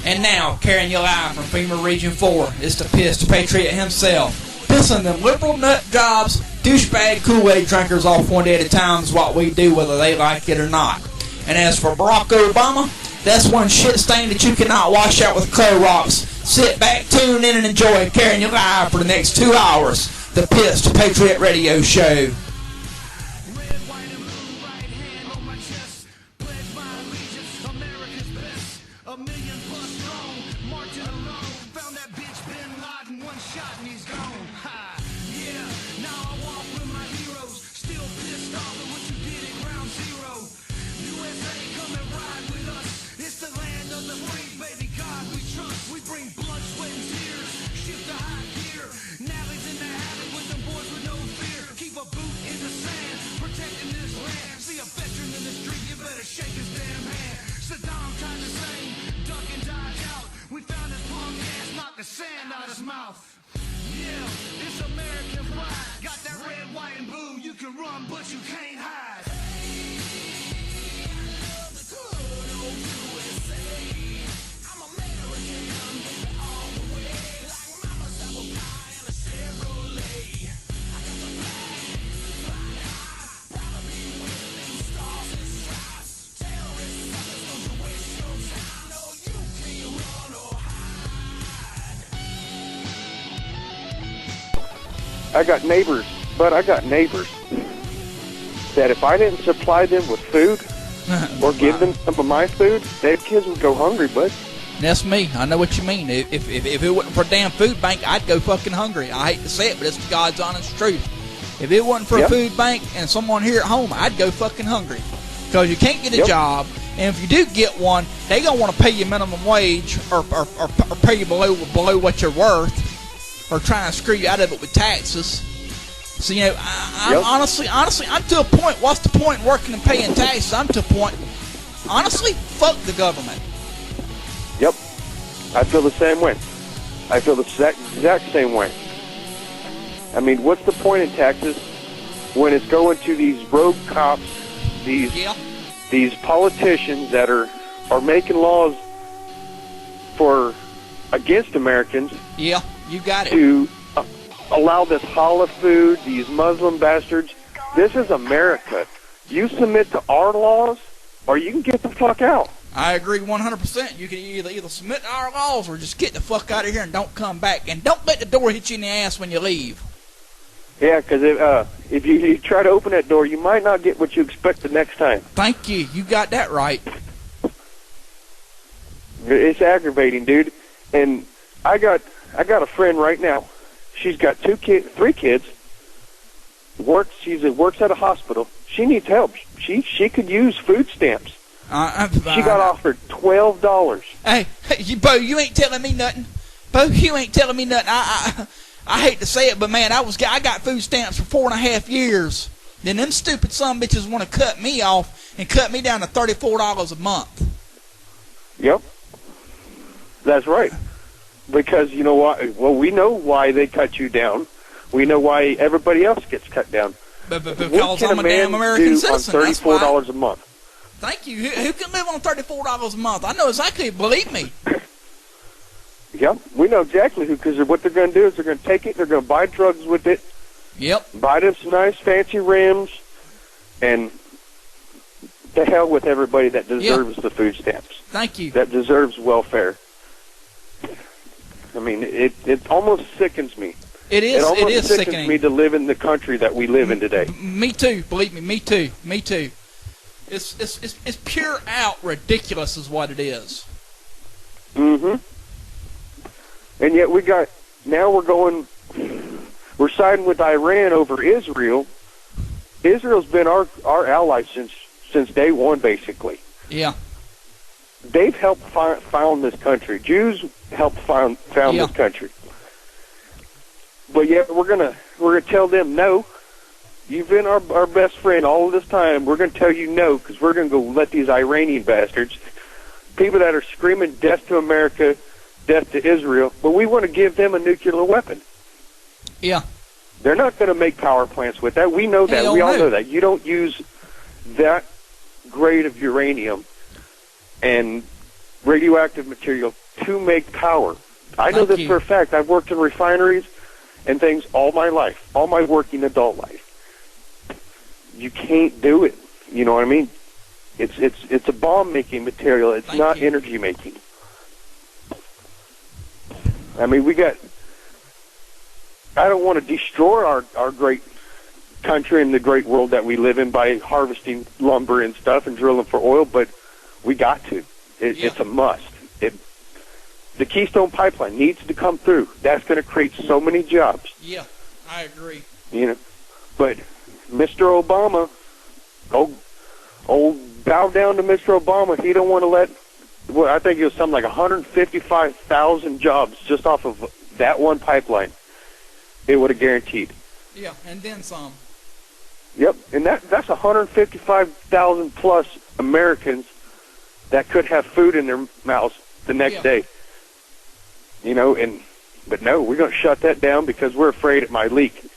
And now, carrying you live from FEMA Region 4, it's the Pissed Patriot himself. Pissing them liberal nut jobs, douchebag Kool-Aid drinkers off one day at a time is what we do, whether they like it or not. And as for Barack Obama, that's one shit stain that you cannot wash out with Clorox. Sit back, tune in, and enjoy carrying you live for the next 2 hours. The Pissed Patriot Radio Show. I got neighbors that if I didn't supply them with food or give them some of my food, their kids would go hungry, bud. That's me. I know what you mean. If it wasn't for a damn food bank, I'd go fucking hungry. I hate to say it, but it's God's honest truth. If it wasn't for a food bank and someone here at home, I'd go fucking hungry. Because you can't get a job, and if you do get one, they going to want to pay you minimum wage or pay you below what you're worth, or trying to screw you out of it with taxes. So, you know, I'm honestly, I'm to a point. What's the point in working and paying taxes? I'm to a point, honestly, fuck the government. Yep. I feel the same way. I feel the exact same way. I mean, what's the point in taxes when it's going to these rogue cops, these politicians that are making laws against Americans? Yeah, you got it. To allow this halal food, these Muslim bastards. This is America. You submit to our laws, or you can get the fuck out. I agree 100%. You can either submit to our laws or just get the fuck out of here and don't come back. And don't let the door hit you in the ass when you leave. Yeah, because if you try to open that door, you might not get what you expect the next time. Thank you. You got that right. It's aggravating, dude. And I got a friend right now. She's got 3 kids. She works at a hospital. She needs help. She could use food stamps. She got offered $12. Hey, Bo, you ain't telling me nothing. Bo, you ain't telling me nothing. I hate to say it, but man, I got food stamps for 4.5 years. Then them stupid son bitches want to cut me off and cut me down to $34 a month. Yep, that's right. Because you know what? Well, we know why they cut you down. We know why everybody else gets cut down. But because I'm a damn American citizen, that's why. $34 a month. Thank you. Who can live on $34 a month? I know exactly. Believe me. Yep, we know exactly who. Because what they're going to do is they're going to take it. They're going to buy drugs with it. Yep. Buy them some nice fancy rims, and the hell with everybody that deserves the food stamps. Thank you. That deserves welfare. I mean, it almost sickens me. It is. It is sickens sickening me to live in the country that we live in today. Me too. Believe me. Me too. Me too. It's pure out ridiculous, is what it is. Mm-hmm. And yet we're siding with Iran over Israel. Israel's been our ally since day one, basically. Yeah. They've helped found this country. Jews helped found this country. But yet we're gonna tell them no. You've been our best friend all of this time. We're gonna tell you no, because we're gonna go let these Iranian bastards, people that are screaming death to America, death to Israel, but we want to give them a nuclear weapon. Yeah. They're not going to make power plants with that. We know that. We all know that. You don't use that grade of uranium and radioactive material to make power. I know this for a fact. I've worked in refineries and things all my life, all my working adult life. You can't do it. You know what I mean? It's a bomb-making material. It's not energy-making. I mean, I don't want to destroy our great country and the great world that we live in by harvesting lumber and stuff and drilling for oil, but we got to. It's a must. The Keystone Pipeline needs to come through. That's going to create so many jobs. Yeah, I agree. You know, but Mr. Obama, bow down to Mr. Obama. He don't want to let. Well, I think it was something like 155,000 jobs just off of that one pipeline. It would have guaranteed. Yeah, and then some. Yep, and that's 155,000 plus Americans that could have food in their mouths the next day. You know, but no, we're going to shut that down because we're afraid it might leak.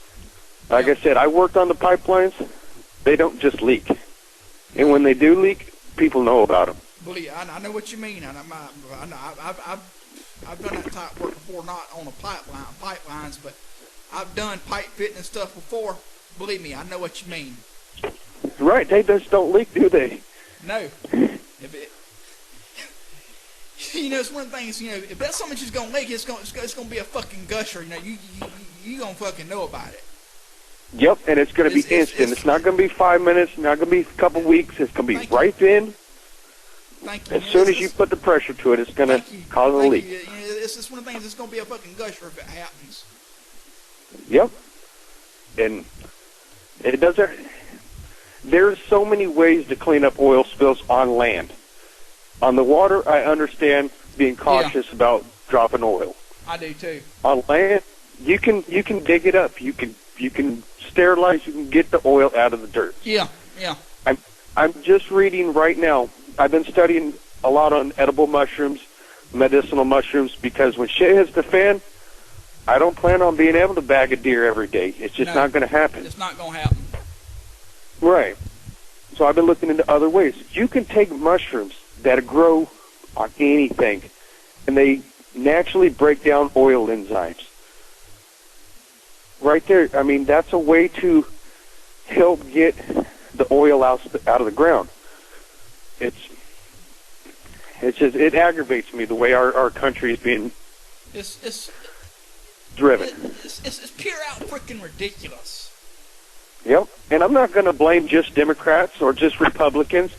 Like I said, I worked on the pipelines. They don't just leak. And when they do leak, people know about them. Believe I know what you mean. I've done that type of work before, not on the pipelines, but I've done pipe fitting and stuff before. Believe me, I know what you mean. Right, they just don't leak, do they? No. You know, it's one of the things. You know, if that's something just gonna leak, it's gonna be a fucking gusher. You know, you gonna fucking know about it. Yep, and it's gonna be instant. It's not gonna be 5 minutes. Not gonna be a couple weeks. It's gonna be right then. Thank you. As soon as you put the pressure to it, it's gonna cause a leak. You know, it's just one of the things. It's gonna be a fucking gusher if it happens. Yep, and it doesn't. There's so many ways to clean up oil spills on land. On the water, I understand being cautious about dropping oil. I do too. On land, you can dig it up. You can sterilize. You can get the oil out of the dirt. Yeah. I'm just reading right now. I've been studying a lot on edible mushrooms, medicinal mushrooms, because when shit hits the fan, I don't plan on being able to bag a deer every day. It's just not going to happen. It's not going to happen. Right. So I've been looking into other ways. You can take mushrooms that grow on anything, and they naturally break down oil enzymes. Right there, I mean, that's a way to help get the oil out of the ground. It aggravates me the way our country is being driven. It's pure out freaking ridiculous. Yep, and I'm not going to blame just Democrats or just Republicans.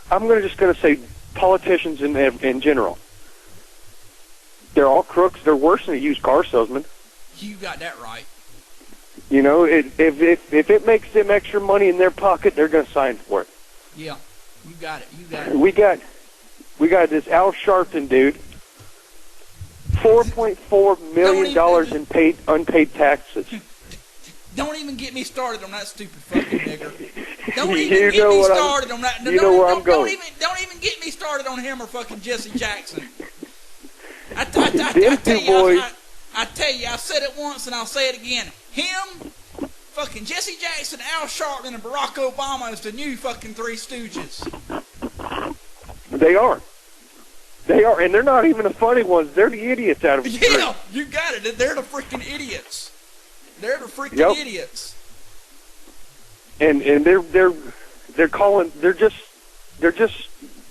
I'm just going to say politicians in general. They're all crooks. They're worse than a used car salesman. You got that right. You know, if it makes them extra money in their pocket, they're going to sign for it. Yeah, you got it. We got this Al Sharpton dude, $4.4 million in unpaid taxes. Don't even get me started on that stupid fucking nigger. Don't even get me started on that. You know where I'm going. Don't even get me started on him or fucking Jesse Jackson. I tell you, I said it once and I'll say it again. Him, fucking Jesse Jackson, Al Sharpton, and Barack Obama is the new fucking Three Stooges. They are, and they're not even the funny ones. They're the idiots out of the street. Yeah, you got it. They're the freaking idiots. They're the freaking idiots. And they're just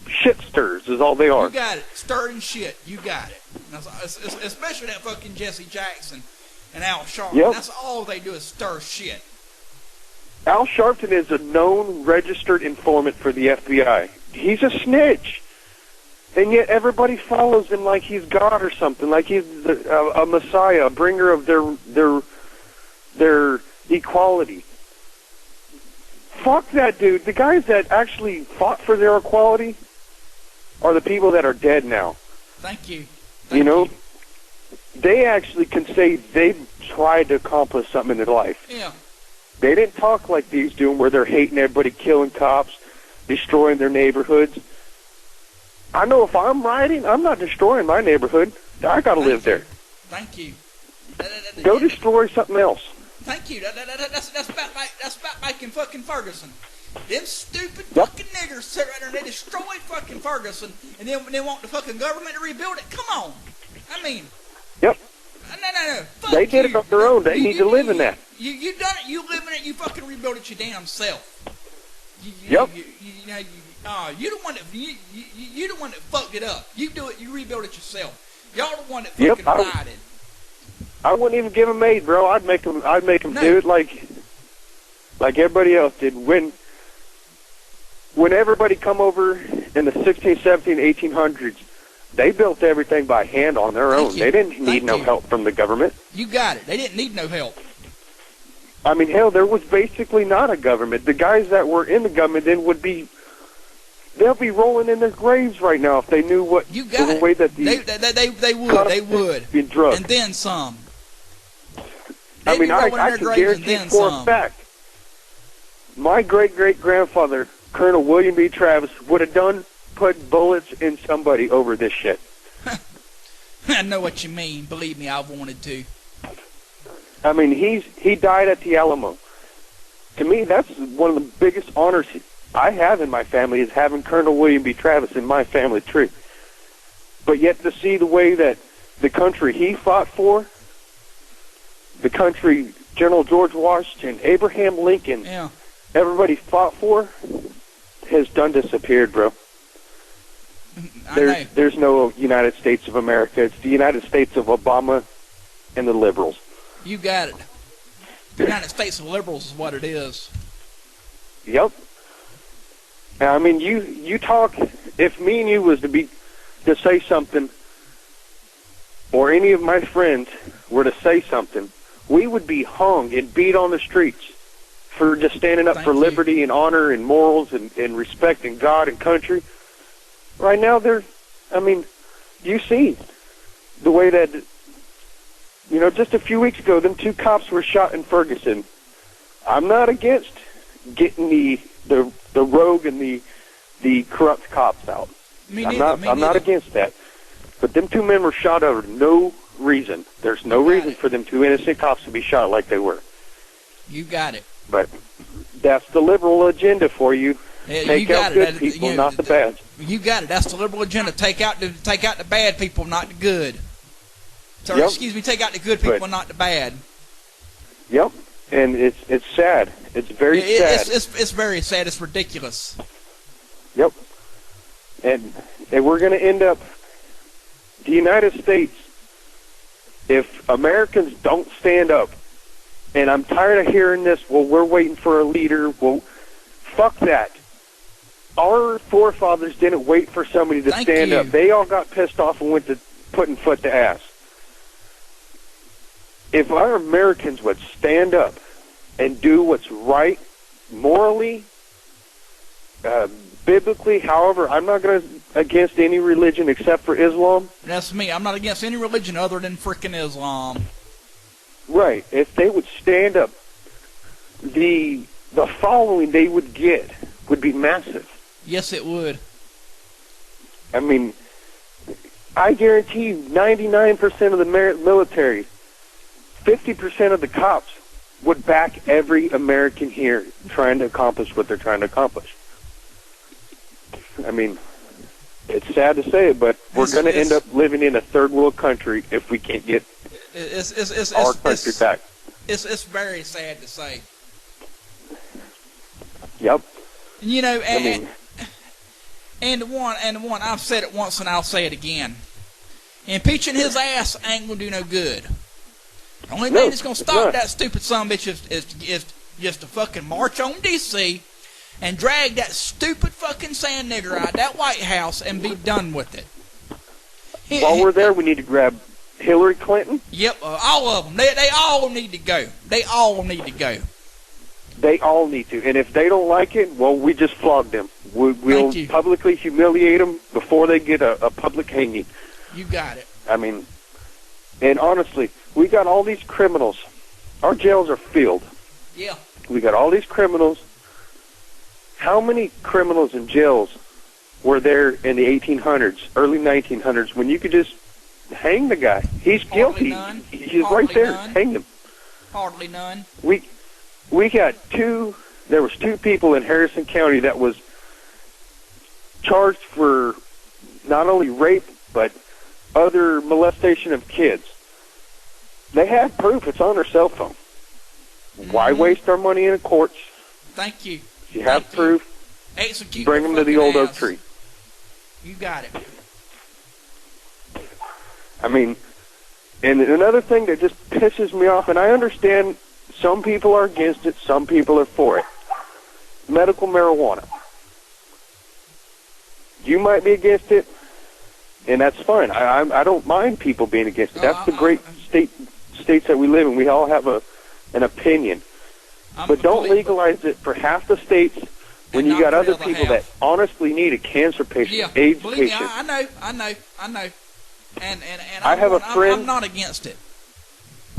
shit stirs is all they are. You got it. Stirring shit. You got it. Especially that fucking Jesse Jackson and Al Sharpton. Yep. That's all they do is stir shit. Al Sharpton is a known registered informant for the FBI. He's a snitch. And yet everybody follows him like he's God or something, like he's a messiah, a bringer of their equality. Fuck that dude. The guys that actually fought for their equality are the people that are dead now. Thank you. You know, they actually can say they tried to accomplish something in their life. Yeah. They didn't talk like these do, where they're hating everybody, killing cops, destroying their neighborhoods. I know if I'm rioting, I'm not destroying my neighborhood. I got to live there. Thank you. Go destroy something else. Thank you. That's about making fucking Ferguson. Them stupid fucking niggers sit right there and they destroyed fucking Ferguson, and then they want the fucking government to rebuild it. Come on. I mean. Yep. No. Fuck they did it on their own. They need to live in that. You done it. You live in it. You fucking rebuild it your damn self. Yep. You the one that you the one that fucked it up. You do it. You rebuild it yourself. Y'all the one that fucking died it. I wouldn't even give them aid, bro. I'd make them do it like everybody else did. When everybody come over in the 16, 17, 1800s, they built everything by hand on their own. They didn't need no help from the government. You got it. They didn't need no help. I mean, hell, there was basically not a government. The guys that were in the government then they'll be rolling in their graves right now if they knew what the way that they would be drugged. And then some. I mean, I can guarantee for a fact, my great-great-grandfather, Colonel William B. Travis, would have put bullets in somebody over this shit. I know what you mean. Believe me, I wanted to. I mean, he died at the Alamo. To me, that's one of the biggest honors I have in my family, is having Colonel William B. Travis in my family tree. But yet to see the way that the country he fought for, the country General George Washington, Abraham Lincoln, everybody fought for, has done disappeared, bro. There's no United States of America. It's the United States of Obama and the liberals. You got it. The United States of liberals is what it is. Yep. I mean, you talk. If me and you was to say something, or any of my friends were to say something, we would be hung and beat on the streets for just standing up for liberty and honor and morals and respecting God and country. Right now, you see the way that, just a few weeks ago, them 2 cops were shot in Ferguson. I'm not against getting the rogue and the corrupt cops out. I'm not against that. But them 2 men were shot over no reason. There's no reason for them 2 innocent cops to be shot like they were. You got it. But that's the liberal agenda for you. Take out good people, not the bad. You got it. That's the liberal agenda. Take out the bad people, not the good. Sorry, excuse me. Take out the good people, not the bad. Yep. And it's sad. It's very sad. It's very sad. It's ridiculous. Yep. And we're going to end up, the United States, if Americans don't stand up, and I'm tired of hearing this, well, we're waiting for a leader. Well, fuck that. Our forefathers didn't wait for somebody to stand up. They all got pissed off and went to putting foot to ass. If our Americans would stand up and do what's right, morally, biblically, however, I'm not against any religion except for Islam. That's me. I'm not against any religion other than frickin' Islam. Right. If they would stand up, the following they would get would be massive. Yes, it would. I mean, I guarantee you 99% of the military, 50% of the cops would back every American here trying to accomplish what they're trying to accomplish. I mean, it's sad to say it, but we're going to end up living in a third world country if we can't get our country back. It's very sad to say. Yep. And the one I've said it once and I'll say it again. Impeaching his ass ain't gonna do no good. The only thing that's gonna stop that stupid son of a bitch is just to fucking march on DC and drag that stupid fucking sand nigger out of that White House and be done with it. While we're there, we need to grab Hillary Clinton. Yep, all of them. They all need to go. They all need to go. They all need to. And if they don't like it, well, we just flog them. We'll publicly humiliate them before they get a public hanging. You got it. I mean, and honestly, we got all these criminals. Our jails are filled. Yeah. We got all these criminals. How many criminals in jails were there in the 1800s, early 1900s, when you could just hang the guy? He's guilty. None. He's right there. None. Hang him. Hardly none. We got two there was 2 people in Harrison County that was charged for not only rape, but other molestation of kids. They had proof. It's on their cell phone. Why waste our money in the courts? Thank you. If you have proof, execute bring them to the old oak tree. You got it. I mean, and another thing that just pisses me off, and I understand some people are against it, some people are for it. Medical marijuana. You might be against it, and that's fine. I don't mind people being against it. That's the great states that we live in. We all have an opinion. But don't legalize it for half the states when you got other people that honestly need a cancer patient, AIDS patient. I know. And I have a friend. I'm not against it.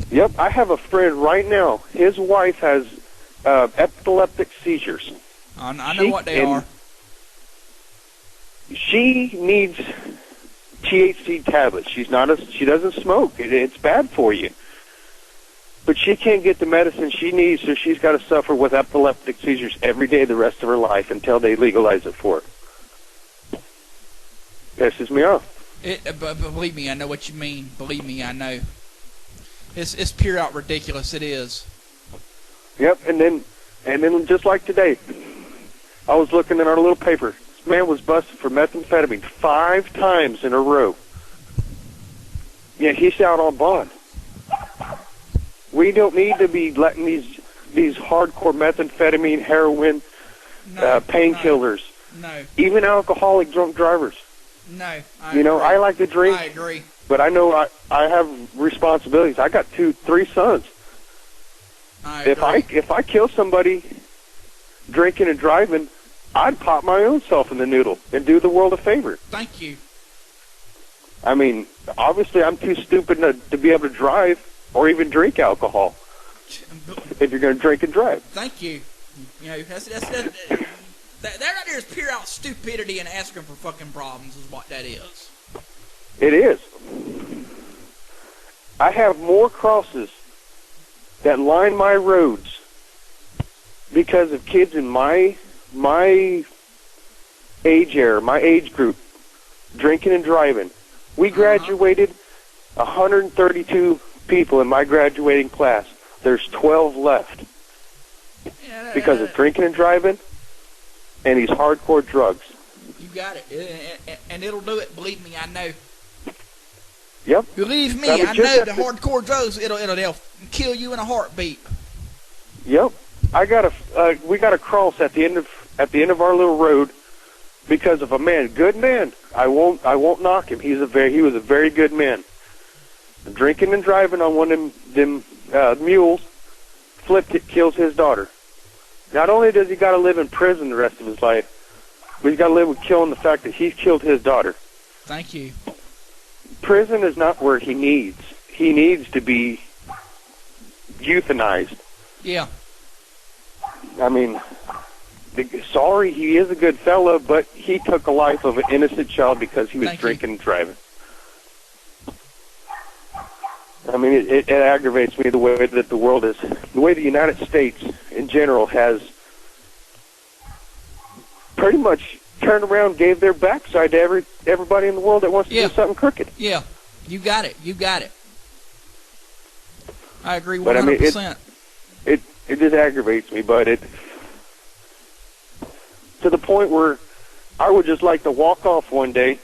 Yep, I have a friend right now. His wife has epileptic seizures. I know what they are. She needs THC tablets. She doesn't smoke. It's bad for you. But she can't get the medicine she needs, so she's got to suffer with epileptic seizures every day the rest of her life until they legalize it for her. Pisses me off. But believe me, I know what you mean. Believe me, I know. It's pure out ridiculous. It is. Yep, and then just like today, I was looking in our little paper. This man was busted for methamphetamine 5 times in a row. Yeah, he's out on bond. We don't need to be letting these hardcore methamphetamine, heroin, painkillers, even alcoholic drunk drivers. No, I like to drink. I agree. But I know I have responsibilities. I got 3 sons. If I kill somebody drinking and driving, I'd pop my own self in the noodle and do the world a favor. Thank you. I mean, obviously I'm too stupid to be able to drive or even drink alcohol if you're going to drink and drive. Thank you. That right there is pure out stupidity and asking for fucking problems is what that is. It is. I have more crosses that line my roads because of kids in my age era, my age group, drinking and driving. We graduated 132 people in my graduating class. There's 12 left because of drinking and driving and these hardcore drugs. You got it. And it'll do it. Believe me, I know. Yep. Believe me, I know the hardcore drugs, they'll kill you in a heartbeat. Yep. We got a cross at the end of our little road because of a man, good man. I won't knock him. He was a very good man. Drinking and driving on one of them mules, flipped it, kills his daughter. Not only does he got to live in prison the rest of his life, but he's got to live with killing the fact that he's killed his daughter. Thank you. Prison is not where he needs. He needs to be euthanized. Yeah. I mean, sorry, he is a good fellow, but he took the life of an innocent child because he was drinking and driving. I mean, it aggravates me the way that the world is, the way the United States in general has pretty much turned around, gave their backside to everybody in the world that wants to do something crooked. Yeah, you got it. I agree 100%. But I mean, it just aggravates me, but to the point where I would just like to walk off one day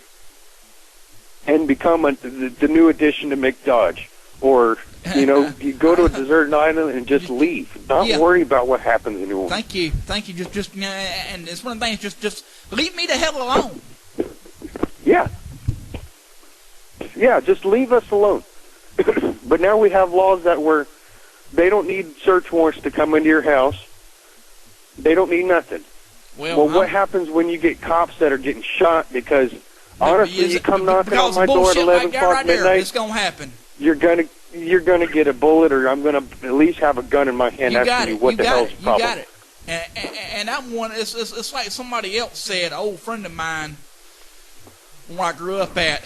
and become the new addition to McDodge. Or, you go to a deserted island and just leave. Not worry about what happens anymore. Thank you. Just and it's one of the things, just leave me the hell alone. Yeah. Yeah, just leave us alone. But now we have laws that they don't need search warrants to come into your house. They don't need nothing. Well, what happens when you get cops that are getting shot because, honestly, you come knocking on my door at 11 o'clock midnight, it's going to happen. You're gonna get a bullet, or I'm gonna at least have a gun in my hand asking you what the hell's the problem. You got it. And that one, it's like somebody else said. An old friend of mine, where I grew up at,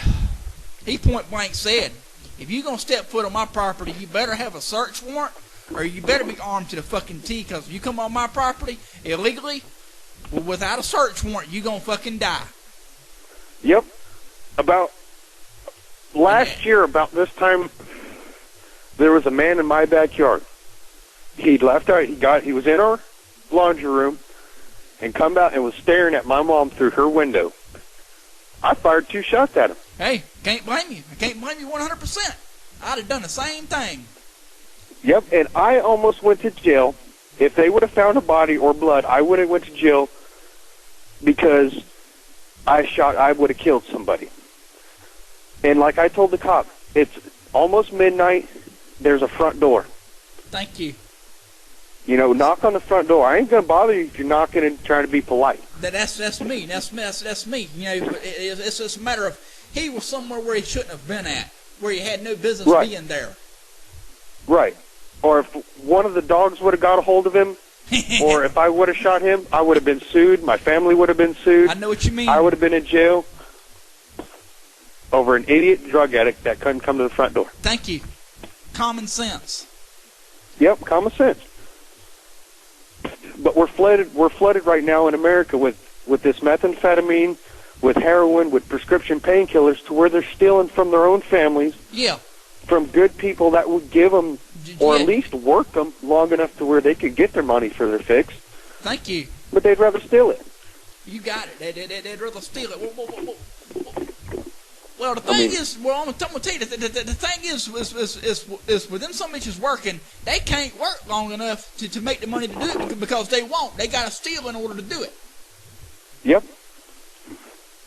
he point blank said, "If you're gonna step foot on my property, you better have a search warrant, or you better be armed to the fucking T. Because if you come on my property illegally, without a search warrant, you gonna fucking die. Yep. About last year, about this time, there was a man in my backyard. He left out. He was in our laundry room and come out and was staring at my mom through her window. I fired 2 shots at him. Hey, can't blame you. I can't blame you 100%. I'd have done the same thing. Yep, and I almost went to jail. If they would have found a body or blood, I would have went to jail because I would have killed somebody. And like I told the cop, it's almost midnight. There's a front door. Thank you. You know, knock on the front door. I ain't gonna bother you if you're knocking and trying to be polite. That's me. That's me. You know, it's just a matter of he was somewhere where he shouldn't have been at, where he had no business being there. Right. Or if one of the dogs would have got a hold of him, or if I would have shot him, I would have been sued. My family would have been sued. I know what you mean. I would have been in jail over an idiot drug addict that couldn't come to the front door. Thank you. Common sense. Yep, common sense. But we're flooded right now in America with this methamphetamine, with heroin, with prescription painkillers, to where they're stealing from their own families. Yeah. From good people that would give them, or at least work them long enough to where they could get their money for their fix. Thank you. But they'd rather steal it. You got it. They'd rather steal it. Well, the thing is, I'm gonna tell you, the thing is with them some bitches working, they can't work long enough to make the money to do it because they won't. They gotta steal in order to do it. Yep.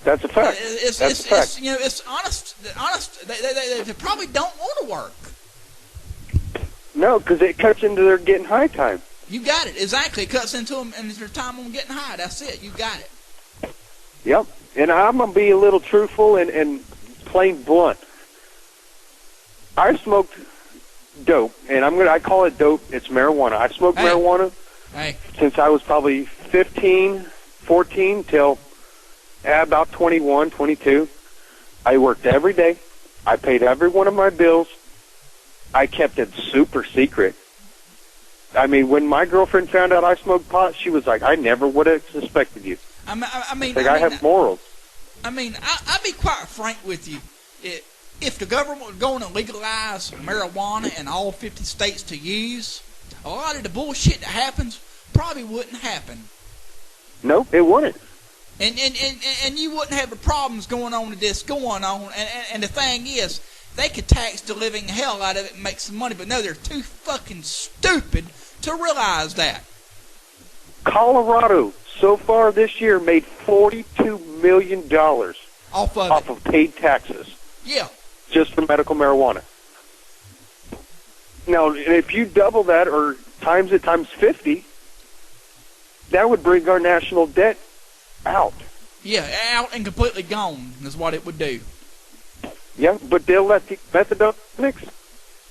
That's a fact. It's a fact. You know, it's honest. They probably don't want to work. No, because it cuts into their getting high time. You got it. Exactly. It cuts into them and their time on getting high. That's it. You got it. Yep. And I'm going to be a little truthful and plain blunt. I smoked dope, and I call it dope. It's marijuana. I smoked marijuana since I was probably 15, 14 till about 21, 22. I worked every day. I paid every one of my bills. I kept it super secret. I mean, when my girlfriend found out I smoked pot, she was like, I never would have suspected you. I mean, I have morals. I mean, I'll be quite frank with you. If the government was going to legalize marijuana in all 50 states to use, a lot of the bullshit that happens probably wouldn't happen. Nope, it wouldn't. And you wouldn't have the problems going on with this going on. And the thing is, they could tax the living hell out of it and make some money, but no, they're too fucking stupid to realize that. Colorado, so far this year, made $42 million off of paid taxes. Yeah. Just for medical marijuana. Now, if you double that or times it times 50, that would bring our national debt out. Yeah, out and completely gone is what it would do. Yeah, but they'll let the methadone mix.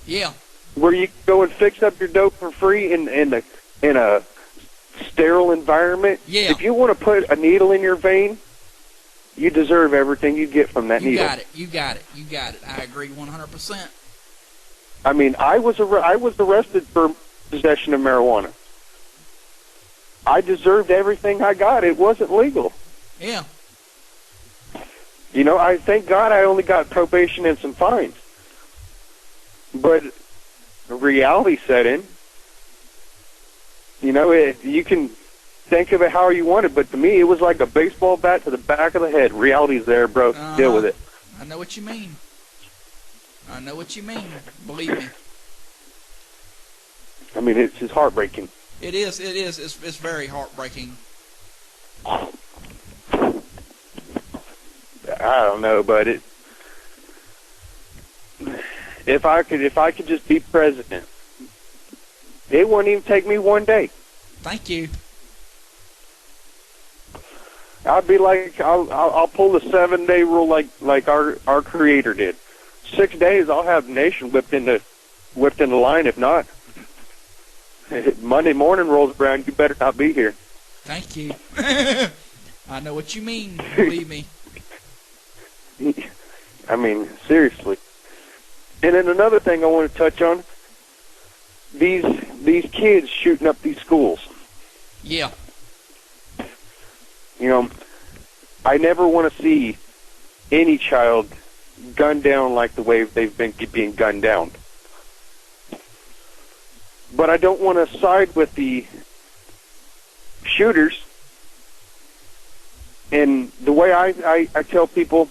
Yeah. Where you go and fix up your dope for free in a sterile environment. Yeah. If you want to put a needle in your vein, you deserve everything you get from that needle. You got it. I agree 100%. I mean, I was arrested for possession of marijuana. I deserved everything I got. It wasn't legal. Yeah. You know, I thank God I only got probation and some fines. But reality set in. You know, you can think of it how you want it, but to me, it was like a baseball bat to the back of the head. Reality's there, bro. Deal with it. I know what you mean. Believe me. I mean, it's just heartbreaking. It is. It's very heartbreaking. I don't know, but if I could just be president, it wouldn't even take me one day. Thank you. I'd be like, I'll pull the 7-day rule like our creator did. 6 days, I'll have the nation whipped into line. If not, Monday morning rolls around, you better not be here. Thank you. I know what you mean. Believe me. I mean, seriously. And then another thing I want to touch on, these kids shooting up these schools. Yeah. You know, I never want to see any child gunned down like the way they've been being gunned down. But I don't want to side with the shooters. And the way I tell people,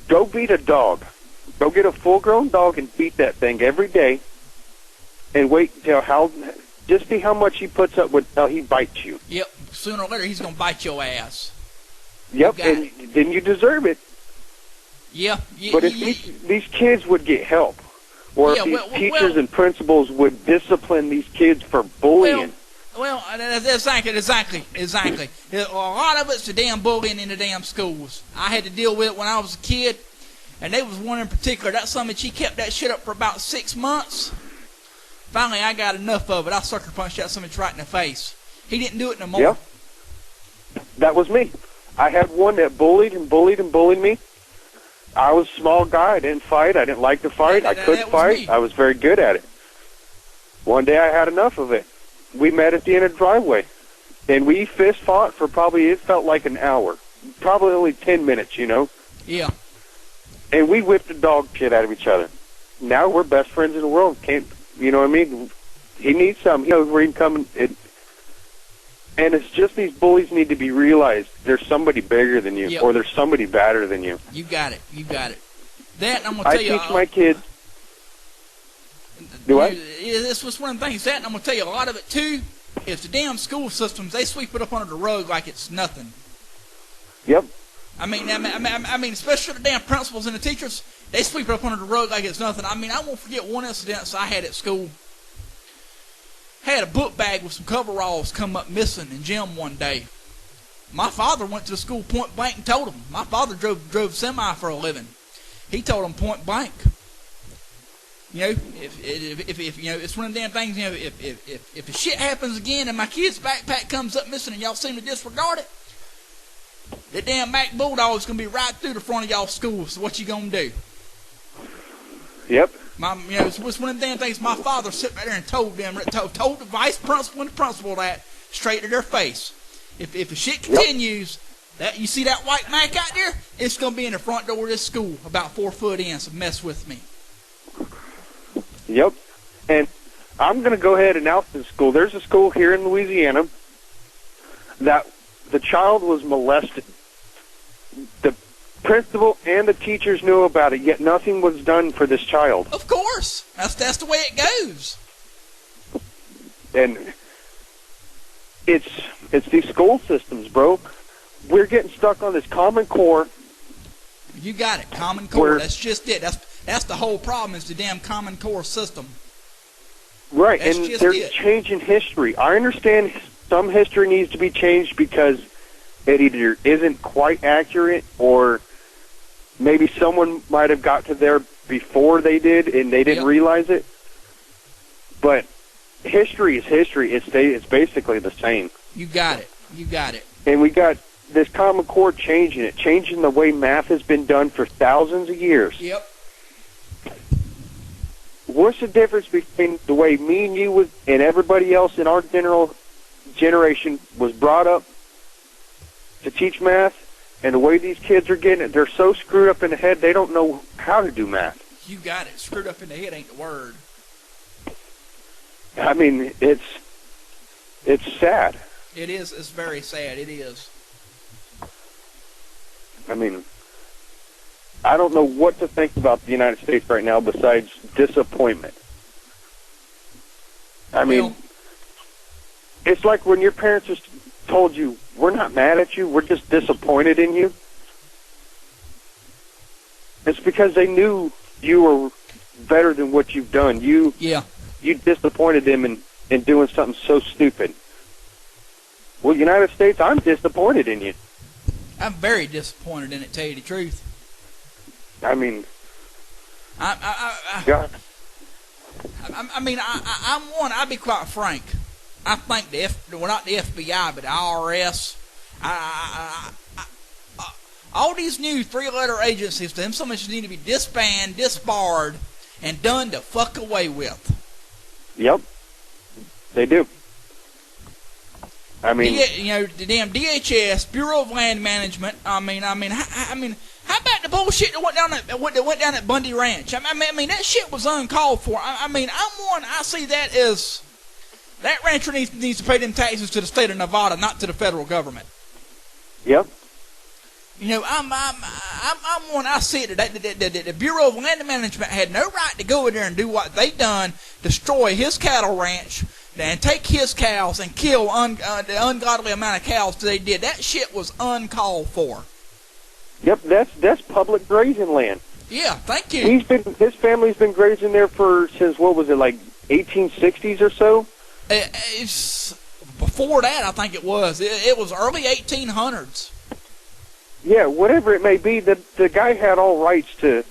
go beat a dog. Go get a full-grown dog and beat that thing every day, and wait until just see how much he puts up with till he bites you. Yep. Sooner or later, he's going to bite your ass. Yep, and then you deserve it. Yeah. But if these kids would get help, or if these teachers and principals would discipline these kids for bullying. Well, exactly. A lot of it's the damn bullying in the damn schools. I had to deal with it when I was a kid, and there was one in particular. That somebody, she kept that shit up for about 6 months. Finally, I got enough of it. I sucker punched that somebody right in the face. He didn't do it no more. Yeah, that was me. I had one that bullied me. I was a small guy. I didn't fight. I didn't like to fight. I couldn't fight. I was very good at it. One day I had enough of it. We met at the end of the driveway, and we fist fought for probably, it felt like an hour. Probably only 10 minutes, you know? Yeah. And we whipped the dog shit out of each other. Now we're best friends in the world. Can't, you know what I mean? He needs something. He knows where he can come and it's just these bullies need to be realized there's somebody bigger than you, or there's somebody badder than you. You got it. That, I'm going to tell you. I teach my kids. Do I? This was one of the things. That, and I'm going to tell you a lot of it, too, is the damn school systems, they sweep it up under the rug like it's nothing. Yep. I mean, especially the damn principals and the teachers, they sweep it up under the rug like it's nothing. I mean, I won't forget one incident I had at school. Had a book bag with some coveralls come up missing in gym one day. My father went to the school point blank and told him. My father drove semi for a living. He told him point blank. You know, if you know, it's one of the damn things. You know, if the shit happens again and my kid's backpack comes up missing and y'all seem to disregard it, the damn Mac Bulldog's gonna be right through the front of y'all school. So what you gonna do? Yep. You know, it's one of the damn things. My father sat right there and told the vice principal and the principal that straight to their face. If the shit continues, that you see that white Mac out there, it's gonna be in the front door of this school about 4 foot in. So mess with me. Yep. And I'm gonna go ahead and announce this school. There's a school here in Louisiana that the child was molested. The principal and the teachers knew about it, yet nothing was done for this child. Of course. That's the way it goes. And it's these school systems, bro. We're getting stuck on this Common Core. You got it, Common Core. That's just it. That's the whole problem, is the damn Common Core system. Right, and they're changing history. I understand some history needs to be changed because it either isn't quite accurate, or maybe someone might have got to there before they did and they didn't realize it. But history is history. It's basically the same. You got it. And we got this Common Core changing the way math has been done for thousands of years. Yep. What's the difference between the way me and you and everybody else in our generation was brought up to teach math, and the way these kids are getting it? They're so screwed up in the head, they don't know how to do math. You got it. Screwed up in the head ain't the word. I mean, it's sad. It is. It's very sad. It is. I mean, I don't know what to think about the United States right now besides disappointment. I mean, it's like when your parents just told you, we're not mad at you, we're just disappointed in you. It's because they knew you were better than what you've done. You disappointed them in doing something so stupid. Well, United States, I'm disappointed in you. I'm very disappointed in it, to tell you the truth. I mean, I'll be quite frank. I think not the FBI, but the IRS, all these new 3-letter agencies, them so much need to be disbanded, disbarred, and done to fuck away with. Yep, they do. I mean, the damn DHS, Bureau of Land Management. I mean, how about the bullshit that went down at Bundy Ranch? I mean, that shit was uncalled for. I see that as that rancher needs to pay them taxes to the state of Nevada, not to the federal government. Yep. I see it that the Bureau of Land Management had no right to go in there and do what they done, destroy his cattle ranch, and take his cows and kill the ungodly amount of cows they did. That shit was uncalled for. Yep, that's public grazing land. Yeah, thank you. His family's been grazing there since what was it, like 1860s or so? It's before that, I think it was. It was early 1800s. Yeah, whatever it may be, the guy had all rights to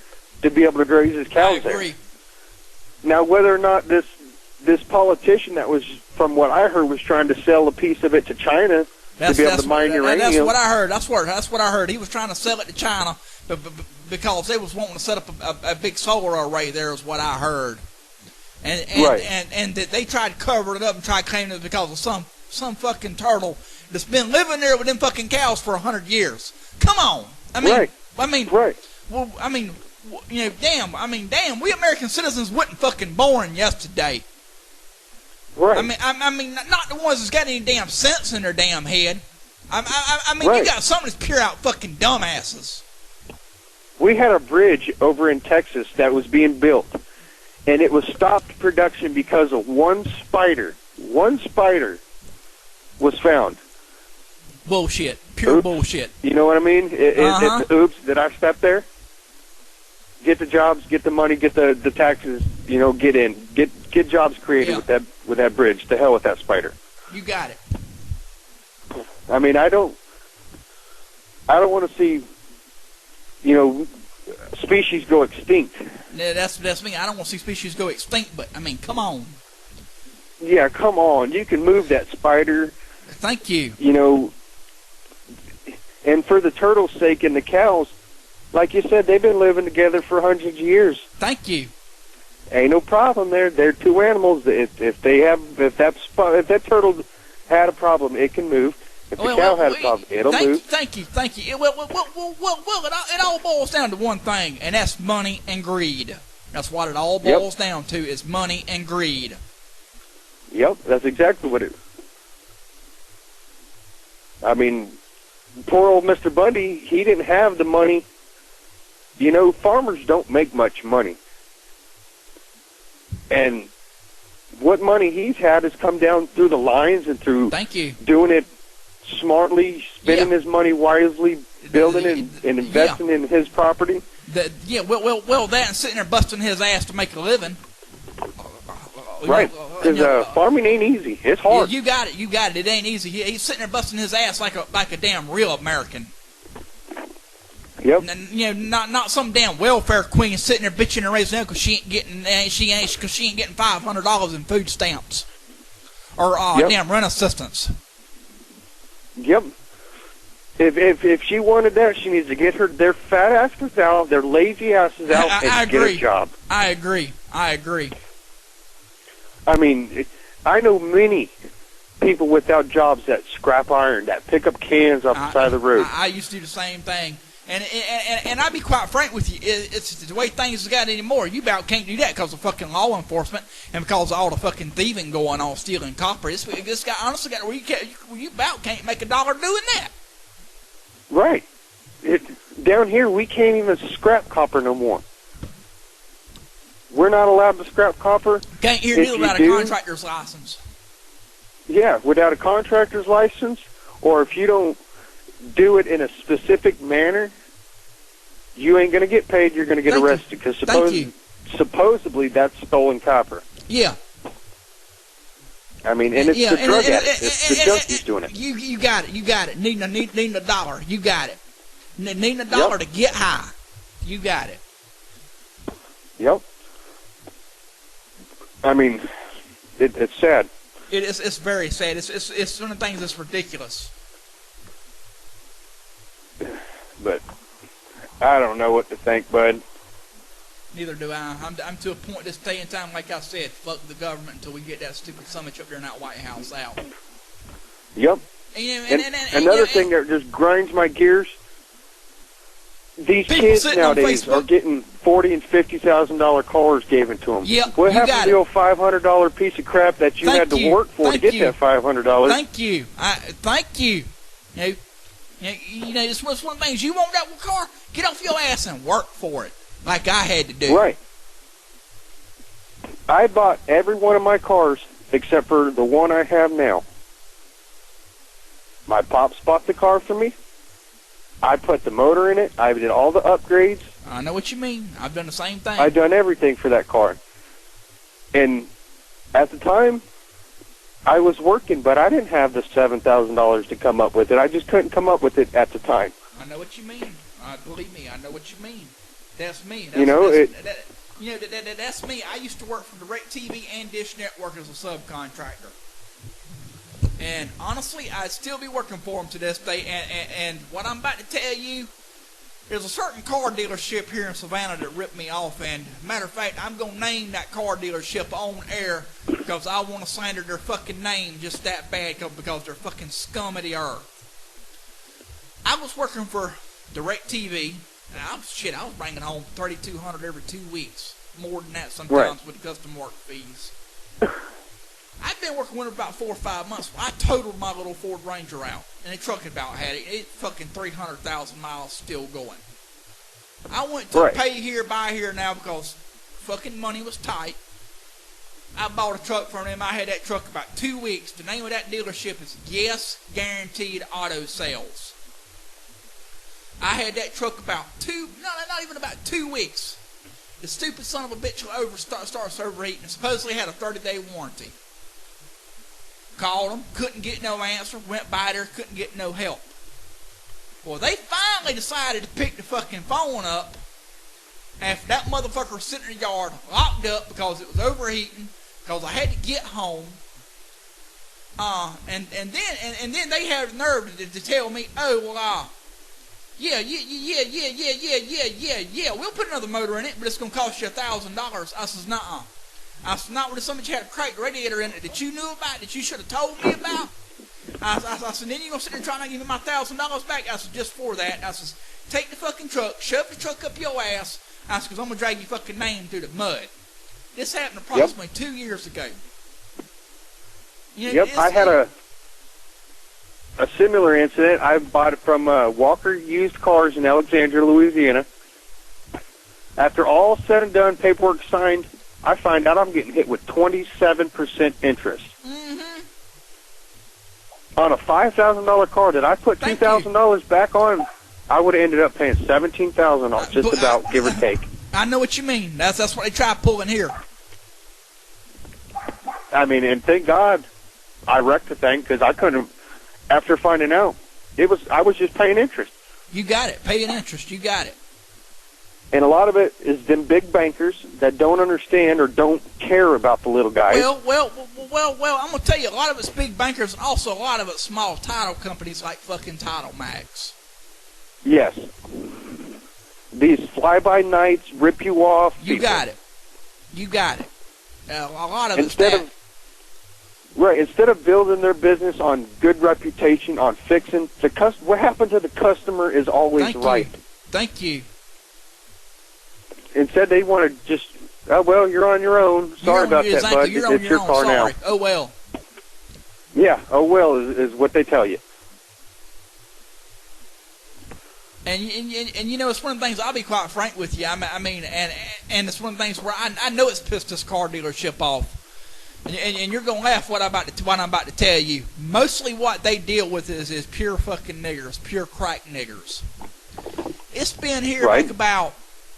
be able to graze his cows there. I agree. Now, whether or not this politician that was, from what I heard, was trying to sell a piece of it to China to be able to mine uranium. That's what I heard. That's what I heard. He was trying to sell it to China because they was wanting to set up a big solar array there, is what I heard. And that they tried to cover it up and try to claim it because of some fucking turtle that's been living there with them fucking cows for 100 years. Come on. Right. Well, damn, we American citizens wasn't fucking born yesterday. Right. I mean, not the ones that's got any damn sense in their damn head. You got some of these pure out fucking dumbasses. We had a bridge over in Texas that was being built, and it was stopped production because of one spider. One spider was found. Bullshit. Pure bullshit. You know what I mean? It's oops, did I step there? Get the jobs, get the money, get the taxes, get in. Get jobs created with that bridge. To hell with that spider. You got it. I mean, I don't want to see, species go extinct. Yeah, that's me. I don't want to see species go extinct, but I mean, come on. Yeah, come on. You can move that spider. Thank you. And for the turtle's sake and the cows, like you said, they've been living together for hundreds of years. Thank you. Ain't no problem there. They're two animals. If that turtle had a problem, it can move. If the cow had a problem, it'll move. Thank you. Well, it all boils down to one thing, and that's money and greed. That's what it all boils down to, is money and greed. Yep, that's exactly what it. I mean, poor old Mr. Bundy, he didn't have the money. Farmers don't make much money. And what money he's had has come down through the lines and through doing it smartly, spending his money wisely, building and investing in his property. That and sitting there busting his ass to make a living. Right, because farming ain't easy. It's hard. You got it. It ain't easy. He's sitting there busting his ass like a damn real American. Yep. Not some damn welfare queen sitting there bitching and raising hell because she ain't getting $500 in food stamps or damn rent assistance. Yep. If she wanted that, she needs to get their fat asses out, their lazy asses out, and get a job. I agree. I mean, I know many people without jobs that scrap iron, that pick up cans off the side of the road. I used to do the same thing. And I'll be quite frank with you, it's the way things have got anymore. You about can't do that because of fucking law enforcement and because of all the fucking thieving going on, stealing copper. This guy honestly got where you about can't make $1 doing that. Right. Down here, we can't even scrap copper no more. We're not allowed to scrap copper. Can't hear you without a contractor's license. Yeah, without a contractor's license, or if you don't do it in a specific manner, you ain't going to get paid. You're going to get arrested because supposedly that's stolen copper. Yeah. I mean, and it's the drug addicts. It's the junkies doing it. You got it. Needing $1. You got it. Needing $1 to get high. You got it. Yep. I mean, it's sad. It's very sad. It's one of the things that's ridiculous. But I don't know what to think, bud. Neither do I. I'm to a point this day and time, like I said, fuck the government until we get that stupid summit up there in that White House out. Yep. And another thing that just grinds my gears, these kids nowadays are getting $40,000 and $50,000 cars given to them. Yep, what happened to the old $500 piece of crap that you had to work for to get that $500? Thank you. Thank you. It's one of the things. You want that car? Get off your ass and work for it, like I had to do. Right. I bought every one of my cars except for the one I have now. My pops bought the car for me. I put the motor in it. I did all the upgrades. I know what you mean. I've done the same thing. I've done everything for that car. And at the time, I was working, but I didn't have the $7,000 to come up with it. I just couldn't come up with it at the time. I know what you mean. Believe me, I know what you mean. That's me. That's me. I used to work for DirecTV and Dish Network as a subcontractor. And honestly, I'd still be working for them to this day. And what I'm about to tell you, there's a certain car dealership here in Savannah that ripped me off. And matter of fact, I'm going to name that car dealership on air because I want to slander their fucking name just that bad because they're fucking scum of the earth. I was working for DirecTV, and I was bringing home $3,200 every 2 weeks. More than that sometimes with the custom work fees. I've been working with it about 4 or 5 months. I totaled my little Ford Ranger out, and the truck about had it. It fucking 300,000 miles still going. I went to pay here, buy here now because fucking money was tight. I bought a truck from them. I had that truck about 2 weeks. The name of that dealership is Yes Guaranteed Auto Sales. I had that truck about not even about 2 weeks. The stupid son of a bitch starts overheating. Supposedly had a 30-day warranty. Called them, couldn't get no answer. Went by there, couldn't get no help. Well, they finally decided to pick the fucking phone up after that motherfucker was sitting in the yard, locked up because it was overheating, because I had to get home. And then they had the nerve to tell me, yeah, we'll put another motor in it, but it's going to cost you $1,000. I says, nuh-uh. I said, not with something you had a cracked radiator in it that you knew about, that you should have told me about. I said, then you're going to sit there and try to give me my $1,000 back? I said, just for that. I said, take the fucking truck, shove the truck up your ass. I said, because I'm going to drag your fucking name through the mud. This happened approximately 2 years ago. I had a similar incident. I bought it from Walker Used Cars in Alexandria, Louisiana. After all said and done, paperwork signed, I find out I'm getting hit with 27% interest. Mm-hmm. On a $5,000 car that I put $2,000 back on, I would have ended up paying $17,000 just about, give or take. I know what you mean. That's what they try pulling here. I mean, and thank God I wrecked the thing because I couldn't. After finding out, I was just paying interest. You got it, paying interest. You got it. And a lot of it is them big bankers that don't understand or don't care about the little guys. Well, I'm going to tell you, a lot of it's big bankers, and also a lot of it's small title companies like fucking Title Max. Yes. These fly-by-nights rip you off. You got it. A lot of it's that. Instead of building their business on good reputation, on fixing, what happened to the customer is always right. Thank you. Instead, they want to just, you're on your own. Sorry about that, bud. It's your car now. Oh, well. Yeah, is what they tell you. And it's one of the things, I'll be quite frank with you. I mean, and it's one of the things where I know it's pissed this car dealership off. And you're going to laugh what I'm about to tell you. Mostly what they deal with is pure fucking niggers, pure crack niggers. It's been here like about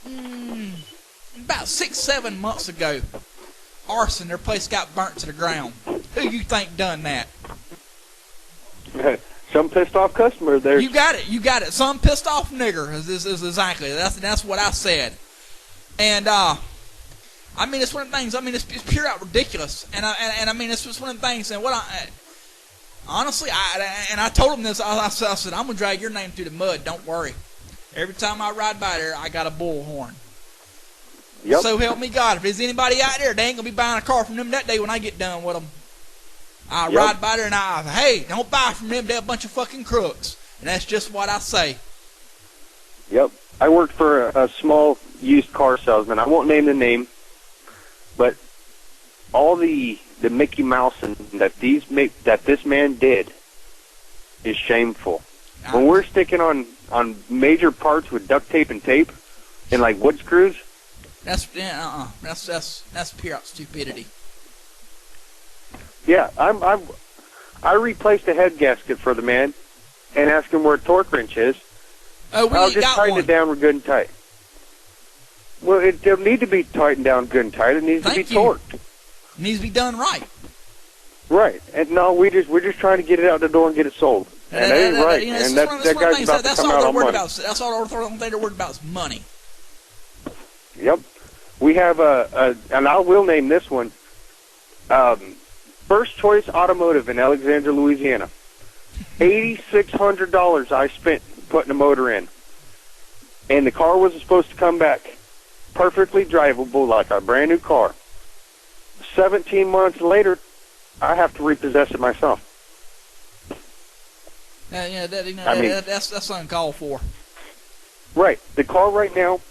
6-7 months ago. Arson, their place got burnt to the ground. Who you think done that? Some pissed off customer there. You got it. Some pissed off nigger is exactly. That's what I said. And I mean, it's one of the things. I mean, it's pure out ridiculous. And I mean, it's just one of the things. And honestly, I told him this. I said, I'm gonna drag your name through the mud. Don't worry. Every time I ride by there, I got a bullhorn. Yep. So help me God. If there's anybody out there, they ain't gonna be buying a car from them that day when I get done with them. I ride by there and hey, don't buy from them. They're a bunch of fucking crooks. And that's just what I say. Yep. I worked for a small used car salesman. I won't name the name, but all the Mickey Mouse that this man did is shameful. When we're sticking on major parts with duct tape and tape and like wood screws, that's pure stupidity. Yeah, I replaced a head gasket for the man and asked him where a torque wrench is. Oh, I'll just tighten it down good and tight. Well, it'll need to be tightened down good and tight. It needs to be torqued. It needs to be done right. Right. And no, we're just trying to get it out the door and get it sold. And that ain't right. And that guy's about to come out on money. That's all the thing they're worried about is money. Yep. We have and I will name this one, First Choice Automotive in Alexandria, Louisiana. $8,600 I spent putting a motor in. And the car was supposed to come back perfectly drivable like a brand new car. 17 months later, I have to repossess it myself. That's uncalled for. Right. The car right now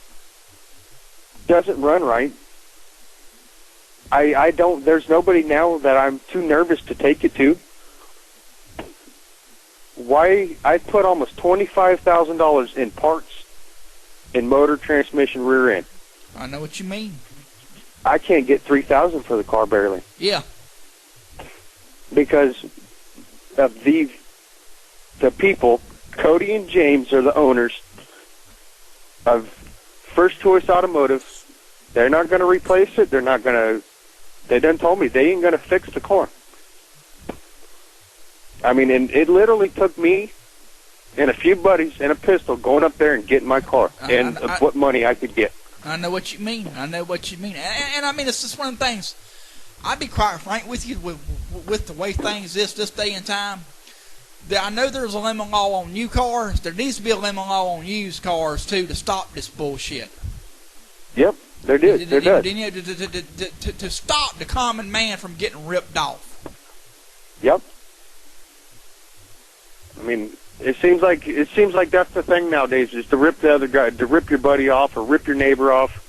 doesn't run right. There's nobody now that I'm too nervous to take it to. Why? I put almost $25,000 in parts, in motor, transmission, rear end. I know what you mean. I can't get $3,000 for the car barely. Yeah. Because of the people, Cody and James are the owners of First Choice Automotive. They're not going to replace it. They done told me they ain't going to fix the car. I mean, and it literally took me and a few buddies and a pistol going up there and getting my car and what money I could get. I know what you mean. And I mean, it's just one of the things. I'd be quite frank with you with the way things is this day and time. I know there's a lemon law on new cars. There needs to be a lemon law on used cars, too, to stop this bullshit. Yep, there does. To stop the common man from getting ripped off. Yep. I mean, it seems like that's the thing nowadays, is to rip the other guy, to rip your buddy off or rip your neighbor off.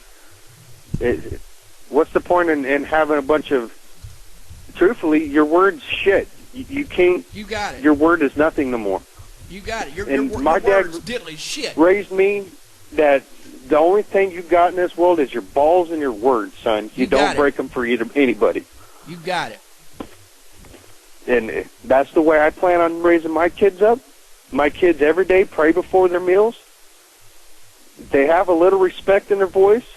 What's the point in having a bunch of, truthfully, your word's shit. You can't. You got it. Your word is nothing no more. You got it. My dad word's diddly shit. Raised me that the only thing you got in this world is your balls and your words, son. You don't break them for anybody. You got it. And that's the way I plan on raising my kids up. My kids every day pray before their meals. They have a little respect in their voice,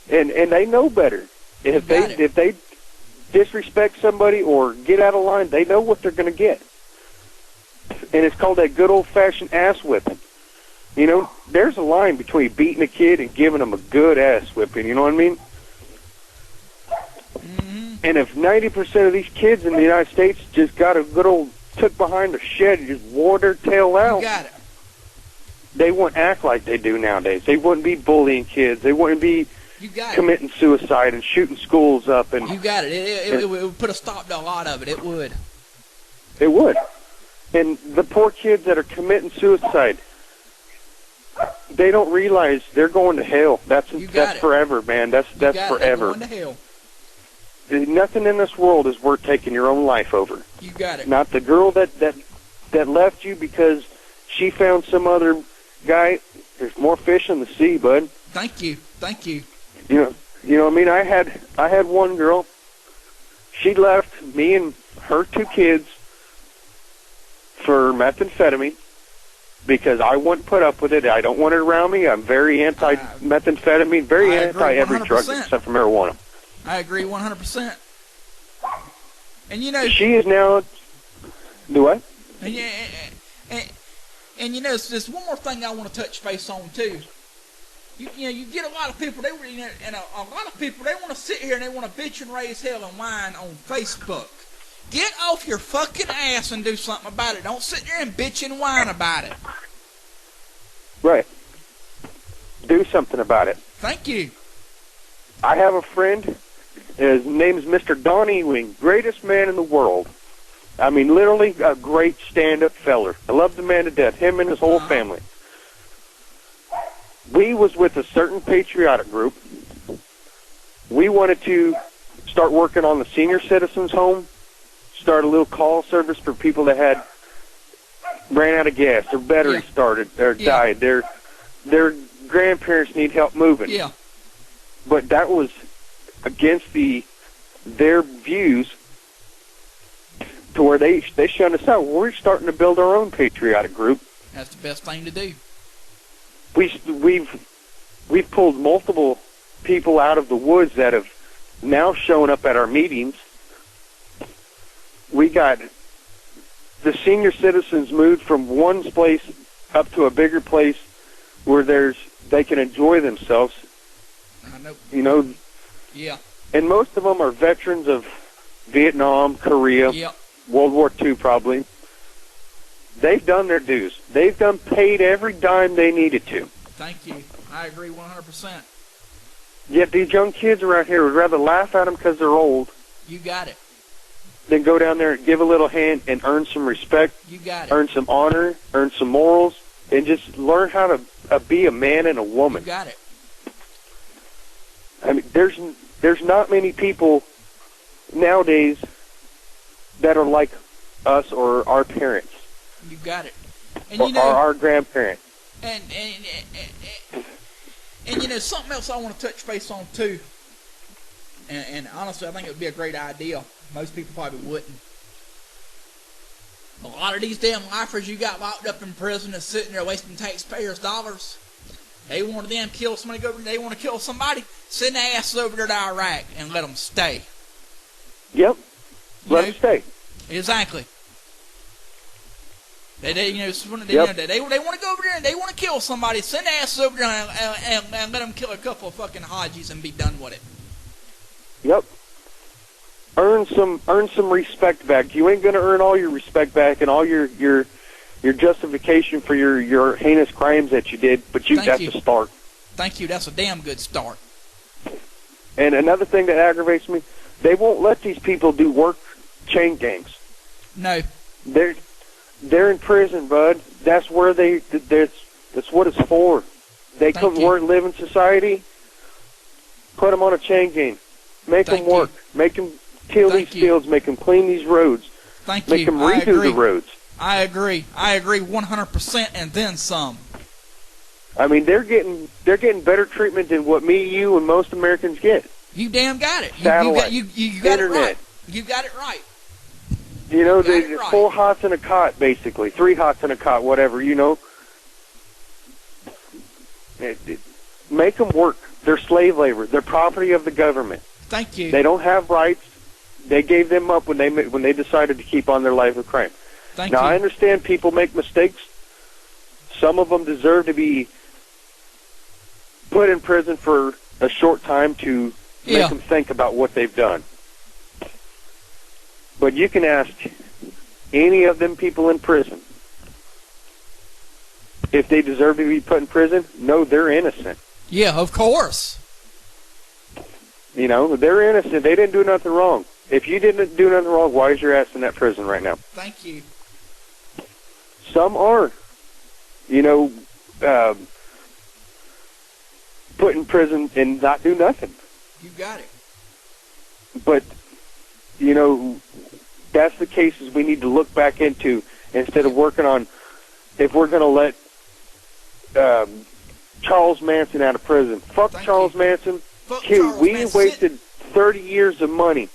and they know better. If they disrespect somebody or get out of line, they know what they're going to get. And it's called that good old-fashioned ass whipping. You know, there's a line between beating a kid and giving them a good ass whipping, you know what I mean? Mm-hmm. And if 90% of these kids in the United States just got a good old took behind the shed and just wore their tail out, you got it. They wouldn't act like they do nowadays. They wouldn't be bullying kids. They wouldn't be committing suicide and shooting schools up. And you got it. It would put a stop to a lot of it. It would. It would. And the poor kids that are committing suicide, they don't realize they're going to hell. That's forever, man. That's forever. They're going to hell. Nothing in this world is worth taking your own life over. You got it. Not the girl that left you because she found some other guy. There's more fish in the sea, bud. Thank you. You know what I mean? I had one girl. She left me and her two kids for methamphetamine because I wouldn't put up with it. I don't want it around me. I'm very anti-methamphetamine, very anti every drug except for marijuana. I agree 100%. And you know, she is now. Do what? And you know, there's one more thing I want to touch base on too. You get a lot of people. A lot of people they want to sit here and they want to bitch and raise hell and whine on Facebook. Get off your fucking ass and do something about it. Don't sit there and bitch and whine about it. Right. Do something about it. Thank you. I have a friend, His name's Mr. Don Ewing, greatest man in the world. I mean, literally a great stand-up feller. I love the man to death, him and his whole family. We was with a certain patriotic group. We wanted to start working on the senior citizens' home, start a little call service for people that ran out of gas, their battery started, or died, their grandparents need help moving. Yeah. But that was against their views, to where they shunned us out. We're starting to build our own patriotic group. That's the best thing to do. We've pulled multiple people out of the woods that have now shown up at our meetings. We got the senior citizens moved from one place up to a bigger place where they can enjoy themselves. I know. You know. Yeah. And most of them are veterans of Vietnam, Korea, World War II probably. They've done their dues. They've paid every dime they needed to. Thank you. I agree 100%. Yet these young kids around here would rather laugh at them because they're old. You got it. Than go down there and give a little hand and earn some respect. You got it. Earn some honor, earn some morals, and just learn how to be a man and a woman. You got it. I mean, there's not many people nowadays that are like us or our parents. You got it. And or our grandparents. And you know, something else I want to touch base on too. And honestly, I think it would be a great idea. Most people probably wouldn't. A lot of these damn lifers you got locked up in prison and sitting there wasting taxpayers' dollars. They want to damn kill somebody. They want to kill somebody. Send their asses over there to Iraq and let them stay. Yep. Let them stay. Exactly. They want to go over there and they want to kill somebody. Send their asses over there and let them kill a couple of fucking Hodges and be done with it. Yep. Earn some respect back. You ain't gonna earn all your respect back and all your justification for your heinous crimes that you did, but that's a start. Thank you. That's a damn good start. And another thing that aggravates me, they won't let these people do work chain gangs. No. They're in prison, bud. That's where that's what it's for. They come work, live in society. Put them on a chain gang. Make them work. Make them till these fields. Make them clean these roads. Make them redo the roads. I agree 100% and then some. I mean, they're getting better treatment than what me, you, and most Americans get. You damn got it. Satellite, you got internet. it right. You got it right. You know, the 4 hots in a cot, basically. 3 hots in a cot, whatever, you know. Make them work. They're slave labor. They're property of the government. Thank you. They don't have rights. They gave them up when they decided to keep on their life of crime. Thank you. Now, I understand people make mistakes. Some of them deserve to be put in prison for a short time to make them think about what they've done. But you can ask any of them people in prison if they deserve to be put in prison. No, they're innocent. Yeah, of course. You know, they're innocent. They didn't do nothing wrong. If you didn't do nothing wrong, why is your ass in that prison right now? Thank you. Some are, you know, put in prison and not do nothing. You got it. But, you know, that's the cases we need to look back into instead of working on if we're going to let Charles Manson out of prison. Fuck Charles Manson. We wasted 30 years of money.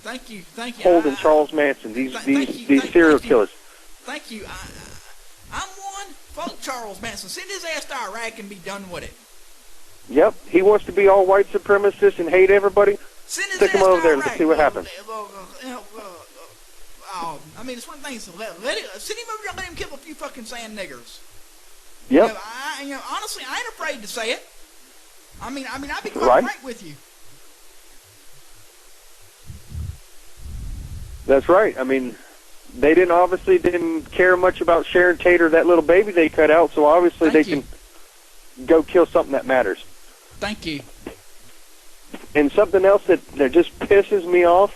Thank you. Holding Charles Manson, these serial killers. Thank you. I'm one. Fuck Charles Manson. Send his ass to Iraq and be done with it. Yep. He wants to be all white supremacist and hate everybody. Stick him over there and see what happens. I mean, it's one thing. So send him over there and let him kill a few fucking sand niggers. Yep. Honestly, I ain't afraid to say it. I mean, I'd be quite frank with you. That's right. I mean, they didn't care much about Sharon Tate or that little baby they cut out, so obviously they can go kill something that matters. Thank you. And something else that just pisses me off,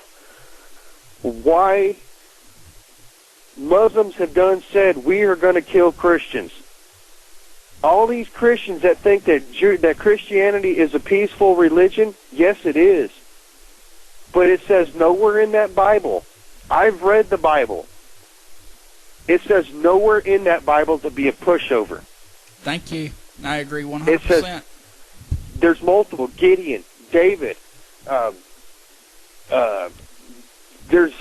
why Muslims have said, we are going to kill Christians. All these Christians that think that Christianity is a peaceful religion, yes, it is. But it says nowhere in that Bible. I've read the Bible. It says nowhere in that Bible to be a pushover. Thank you. I agree 100%. It says there's multiple. Gideon, David, there's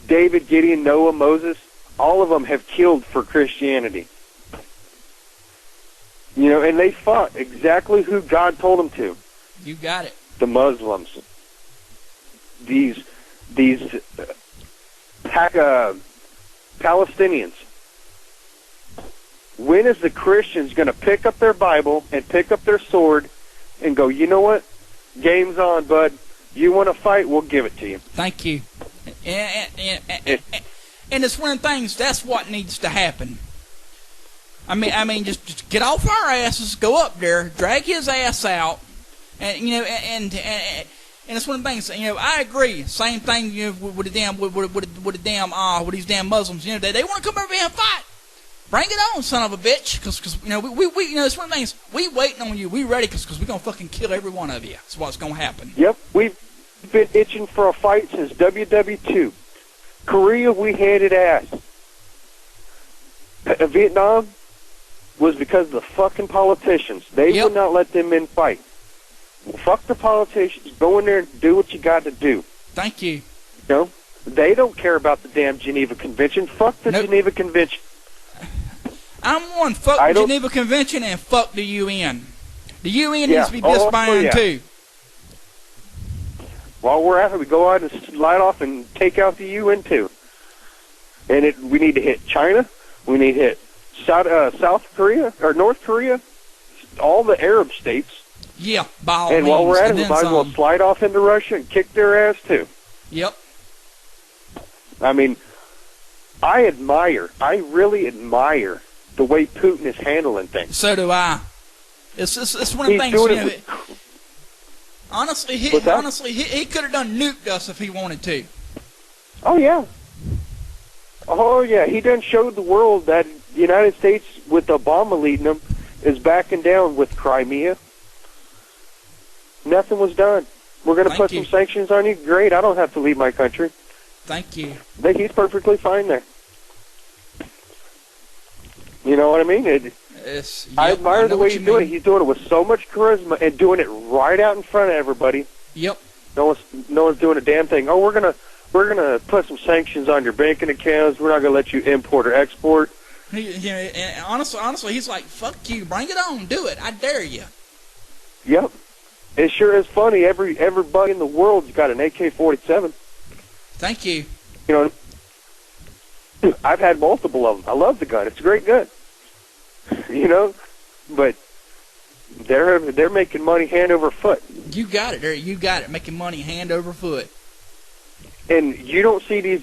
David, Gideon, Noah, Moses. All of them have killed for Christianity. You know, and they fought exactly who God told them to. You got it. The Muslims. These Palestinians. When is the Christians going to pick up their Bible and pick up their sword and go, you know what? Game's on, bud. You want to fight? We'll give it to you. Thank you. And it's one of the things, that's what needs to happen. I mean, just get off our asses, go up there, drag his ass out, and you know, and it's one of the things. You know, I agree. Same thing, you know, with these damn Muslims. You know, they want to come over here and fight. Bring it on, son of a bitch. Because you know, we you know, it's one of the things. We waiting on you. We ready because we're gonna fucking kill every one of you. That's what's gonna happen. Yep, we've been itching for a fight since WW2. Korea, we handed ass. Vietnam was because of the fucking politicians. They would not let them in fight. Fuck the politicians. Go in there and do what you got to do. Thank you. You know, they don't care about the damn Geneva Convention. Fuck the Geneva Convention. I'm one. Fuck the Geneva Convention and fuck the UN. The UN needs to be disbanded too. While we're at it, we go out and slide off and take out the UN too. And we need to hit China. We need to hit South Korea or North Korea, all the Arab states. Yeah, by all means. And while we're at it, we might as well slide off into Russia and kick their ass too. Yep. I mean, I really admire the way Putin is handling things. So do I. It's one of the things. You know, honestly, he could have done nuked us if he wanted to. Oh yeah. He done showed the world that the United States, with Obama leading them, is backing down with Crimea. Nothing was done. We're going to put some sanctions on you. Great, I don't have to leave my country. Thank you. He's perfectly fine there. You know what I mean? I admire the way he's doing it. He's doing it with so much charisma and doing it right out in front of everybody. Yep. No one's doing a damn thing. Oh, we're gonna put some sanctions on your banking accounts. We're not gonna let you import or export. And honestly, he's like, "Fuck you, bring it on, do it. I dare you." Yep. It sure is funny. Everybody in the world's got an AK-47. Thank you. You know, I've had multiple of them. I love the gun. It's a great gun. You know, but they're making money hand over foot. You got it. You got it. Making money hand over foot. And you don't see these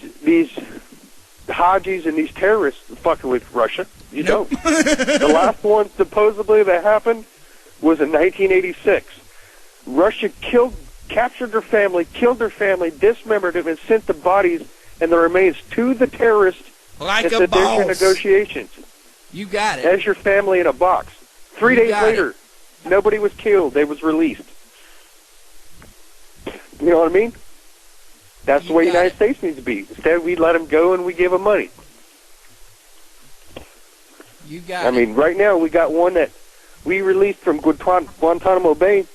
Hajis and these terrorists fucking with Russia. You don't. The last one supposedly that happened was in 1986. Russia captured their family, killed their family, dismembered them, and sent the bodies and the remains to the terrorists like at the negotiations. You got it. As your family in a box. 3 days later, nobody was killed. They was released. You know what I mean? That's the way the United States needs to be. Instead, we let them go and we give them money. You got it. I mean, right now, we got one that we released from Guantanamo Bay.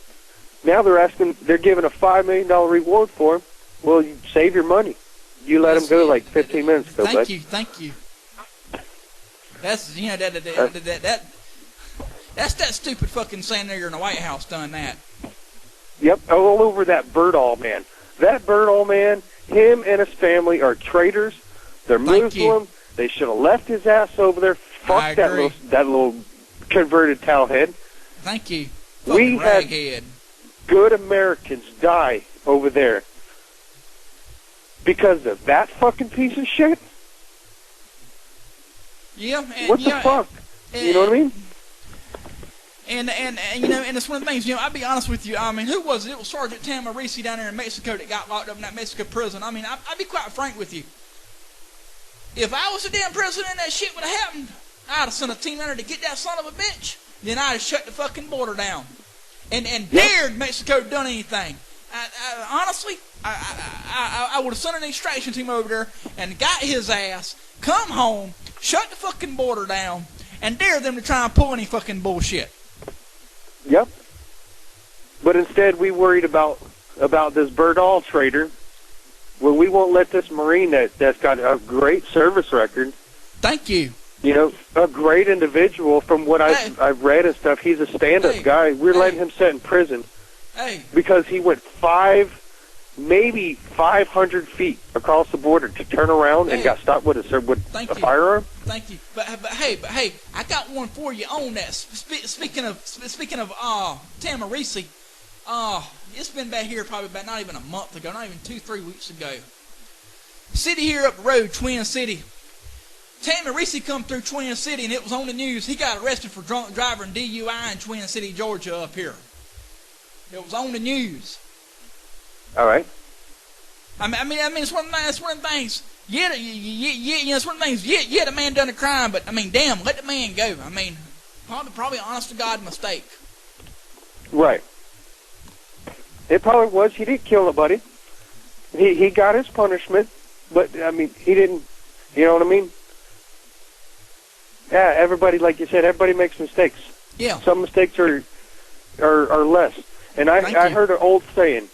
Now they're giving a $5 million reward for him. Well, you save your money. You let him go like 15 minutes ago, bud. Thank you. That's that's that stupid fucking senator in the White House done that. Yep, all over that Birdall man. That Birdall man, him and his family are traitors. They're Muslim. They should have left his ass over there. Fuck that little converted towelhead. Thank you. We had good Americans die over there because of that fucking piece of shit. Yeah. What the fuck? You know what I mean? And you know, and it's one of the things, you know, I'll be honest with you, I mean, who was it? It was Sergeant Tamarisi down there in Mexico that got locked up in that Mexico prison. I mean, I'll be quite frank with you. If I was the damn president and that shit would have happened, I'd have sent a team under to get that son of a bitch. Then I'd have shut the fucking border down. And dared Mexico to done anything. Honestly, I would have sent an extraction team over there and got his ass, come home, shut the fucking border down, and dare them to try and pull any fucking bullshit. Yep. But instead, we worried about this Berdal trader. Well, we won't let this Marine that's got a great service record. Thank you. You know, a great individual from what I've read and stuff. He's a stand-up guy. We're letting him sit in prison because he went maybe 500 feet across the border to turn around and got stopped with a firearm. Thank you. But hey, I got one for you on that. Speaking of Tamarisi, it's been back here probably about not even a month ago, not even 2-3 weeks ago. City here up the road, Twin City. Tamarisi come through Twin City, and it was on the news. He got arrested for drunk driver and DUI in Twin City, Georgia, up here. It was on the news. All right. I mean, it's one of the things. Yeah, it's one of the things. Yeah, the man done a crime, but I mean, damn, let the man go. I mean, probably honest to God mistake. Right. It probably was. He didn't kill nobody. He got his punishment, but I mean, he didn't. You know what I mean? Yeah, everybody, like you said, everybody makes mistakes. Yeah. Some mistakes are less. And I heard an old saying,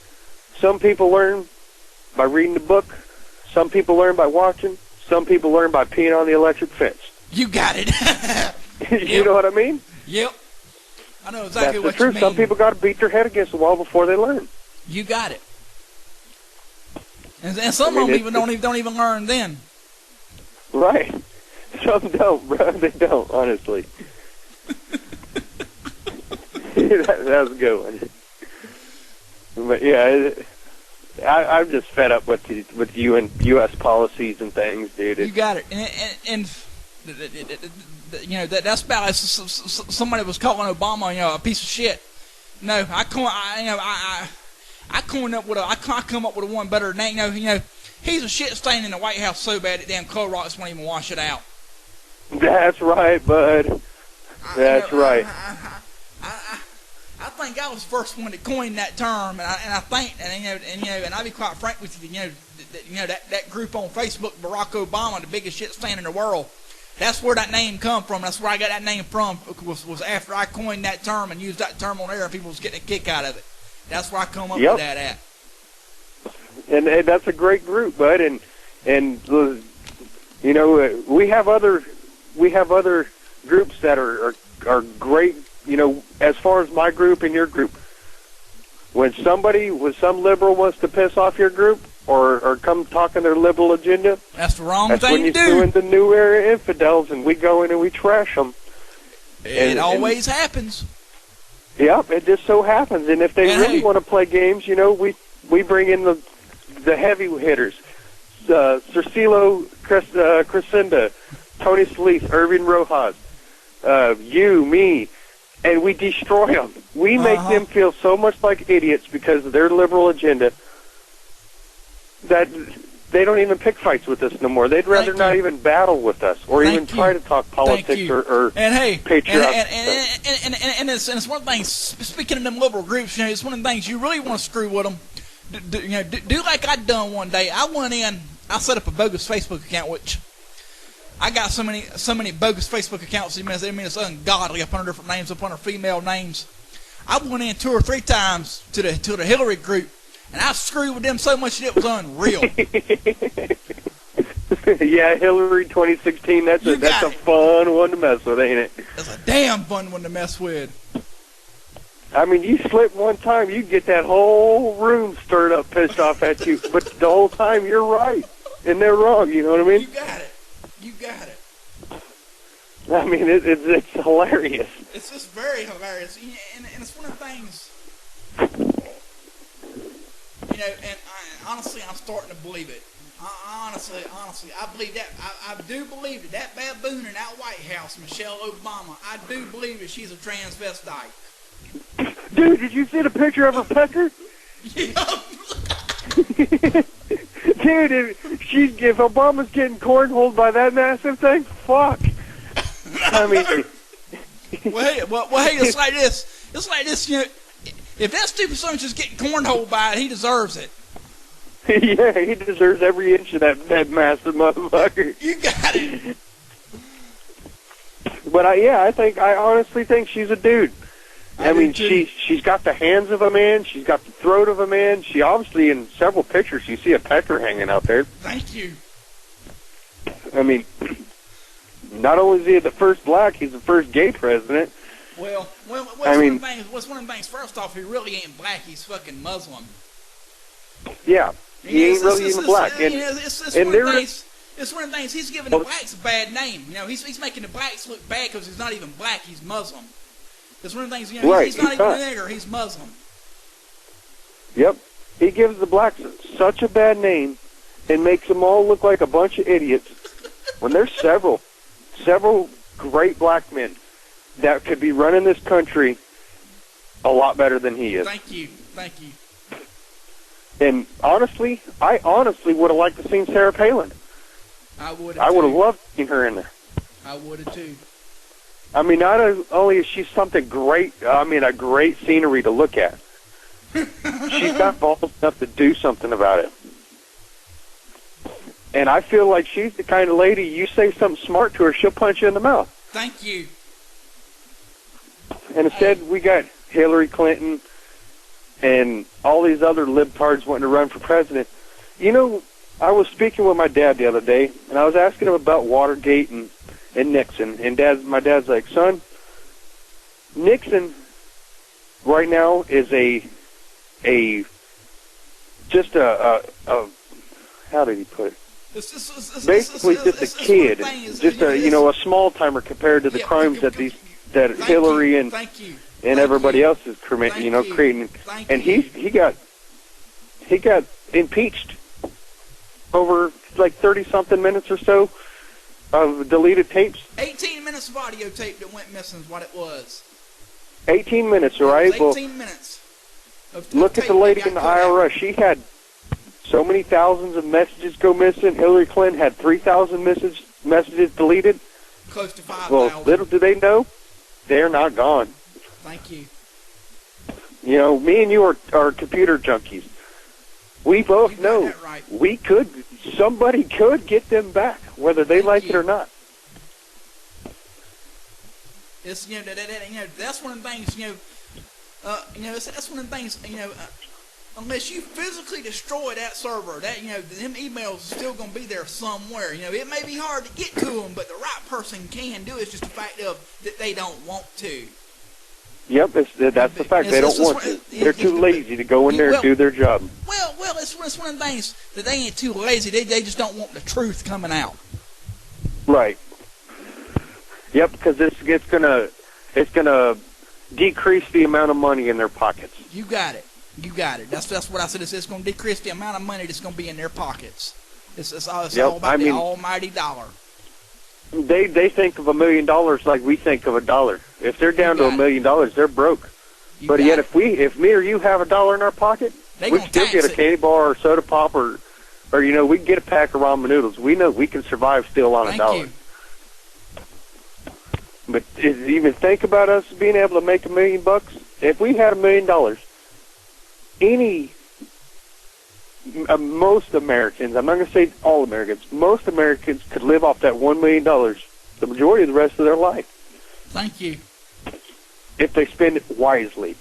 some people learn by reading the book, some people learn by watching, some people learn by peeing on the electric fence. You got it. You know what I mean? Yep. I know exactly what That's the truth. You mean. Some people got to beat their head against the wall before they learn. You got it. And some of them don't even learn then. Right. Some don't, bro. They don't, honestly. that was a good one. But yeah, I'm just fed up with U.S. policies and things, dude. You got it, and you know that's about somebody was calling Obama, you know, a piece of shit. No, I come up with a one better than that. You know, he's a shit stain in the White House so bad that damn Clorox won't even wash it out. That's right, bud. That's right. I think I was the first one that coined that term, and I think, and I'll be quite frank with you, that group on Facebook, Barack Obama, the biggest shit stain in the world. That's where that name come from. That's where I got that name from. Was after I coined that term and used that term on air, and people was getting a kick out of it. That's where I come up with that at. And that's a great group, bud. And you know, we have other groups that are great. You know, as far as my group and your group, when some liberal wants to piss off your group or come talking their liberal agenda, that's the wrong thing to do. That's when you threw in the new era infidels, and we go in and we trash them. It always happens. Yep, it just so happens. And if they really want to play games, you know, we bring in the heavy hitters, Cercilo Crescenda, Tony Solis, Irving Rojas, you, me, and we destroy them. We make them feel so much like idiots because of their liberal agenda that they don't even pick fights with us no more. They'd rather not even battle with us or even try to talk politics or patriotic. And it's one of the things, speaking of them liberal groups, you know, it's one of the things you really want to screw with them. Do like I done one day. I set up a bogus Facebook account, which I got so many bogus Facebook accounts. I mean, it's ungodly up under different names, up under female names. I went in 2 or 3 times to the Hillary group, and I screwed with them so much that it was unreal. Yeah, Hillary 2016. That's a fun one to mess with, ain't it? That's a damn fun one to mess with. I mean, you slip one time, you get that whole room stirred up, pissed off at you. But the whole time, you're right, and they're wrong. You know what I mean? You got it. I mean, it's hilarious. It's just very hilarious, and it's one of the things. You know, and honestly, I'm starting to believe it. Honestly, I believe that. I do believe that baboon in that White House, Michelle Obama, I do believe that she's a transvestite. Dude, did you see the picture of her pecker? Yeah. Dude, if Obama's getting cornholed by that massive thing, fuck. I mean... well, hey, it's like this. It's like this, you know, if that stupid son's just getting cornholed by it, he deserves it. Yeah, he deserves every inch of that massive motherfucker. You got it. But I honestly think she's a dude. I mean, she's got the hands of a man. She's got the throat of a man. She obviously, in several pictures, you see a pecker hanging out there. Thank you. I mean, not only is he the first black, he's the first gay president. Well, what's one of the things? First off, he really ain't black. He's fucking Muslim. Yeah, he ain't really even black. It's one of the things. He's giving the blacks a bad name. You know, he's making the blacks look bad because he's not even black. He's Muslim. It's one of the things. You know, right, he's not even a nigger. He's Muslim. Yep, he gives the blacks such a bad name and makes them all look like a bunch of idiots. When there's several great black men that could be running this country a lot better than he is. Thank you. And honestly, I would have liked to seen Sarah Palin. I would have loved seeing her in there. I would have too. I mean, not only is she something great, I mean, a great scenery to look at. She's got balls enough to do something about it. And I feel like she's the kind of lady, you say something smart to her, she'll punch you in the mouth. Thank you. And instead, we got Hillary Clinton and all these other libtards wanting to run for president. You know, I was speaking with my dad the other day, and I was asking him about Watergate and Nixon. And my dad's like, son, Nixon right now is just a how did he put it? Basically, just a kid, just a small timer compared to the crimes that Hillary and everybody else is creating. And he got impeached over like 30-something minutes or so of deleted tapes. 18 minutes of audio tape that went missing is what it was. 18 minutes, all right? 18 minutes. Look at the lady in the IRS. She had so many thousands of messages go missing. Hillary Clinton had 3,000 messages deleted. Close to 5,000. Well, little do they know, they're not gone. Thank you. You know, me and you are computer junkies. We both know somebody could get them back, whether they like it or not. It's that's one of the things that's one of the things unless you physically destroy that server, them emails are still going to be there somewhere. It may be hard to get to them, but the right person can do it. It's just the fact of that they don't want to. Yep, that's the fact. They don't want to. They're too lazy to go in there and do their job. Well, it's one of the things that they ain't too lazy. They just don't want the truth coming out. Right. Yep, because it's gonna decrease the amount of money in their pockets. You got it. That's what I said. It's going to decrease the amount of money that's going to be in their pockets. It's all about the almighty dollar. They think of $1 million like we think of a dollar. If they're down to $1 million, they're broke. But yet, if me or you have $1 in our pocket, we can still get a candy bar or soda pop or we can get a pack of ramen noodles. We know we can survive still on $1. But even think about us being able to make $1 million. If we had $1 million, most Americans, I'm not going to say all Americans, most Americans could live off that $1 million the majority of the rest of their life. Thank you. If they spend it wisely.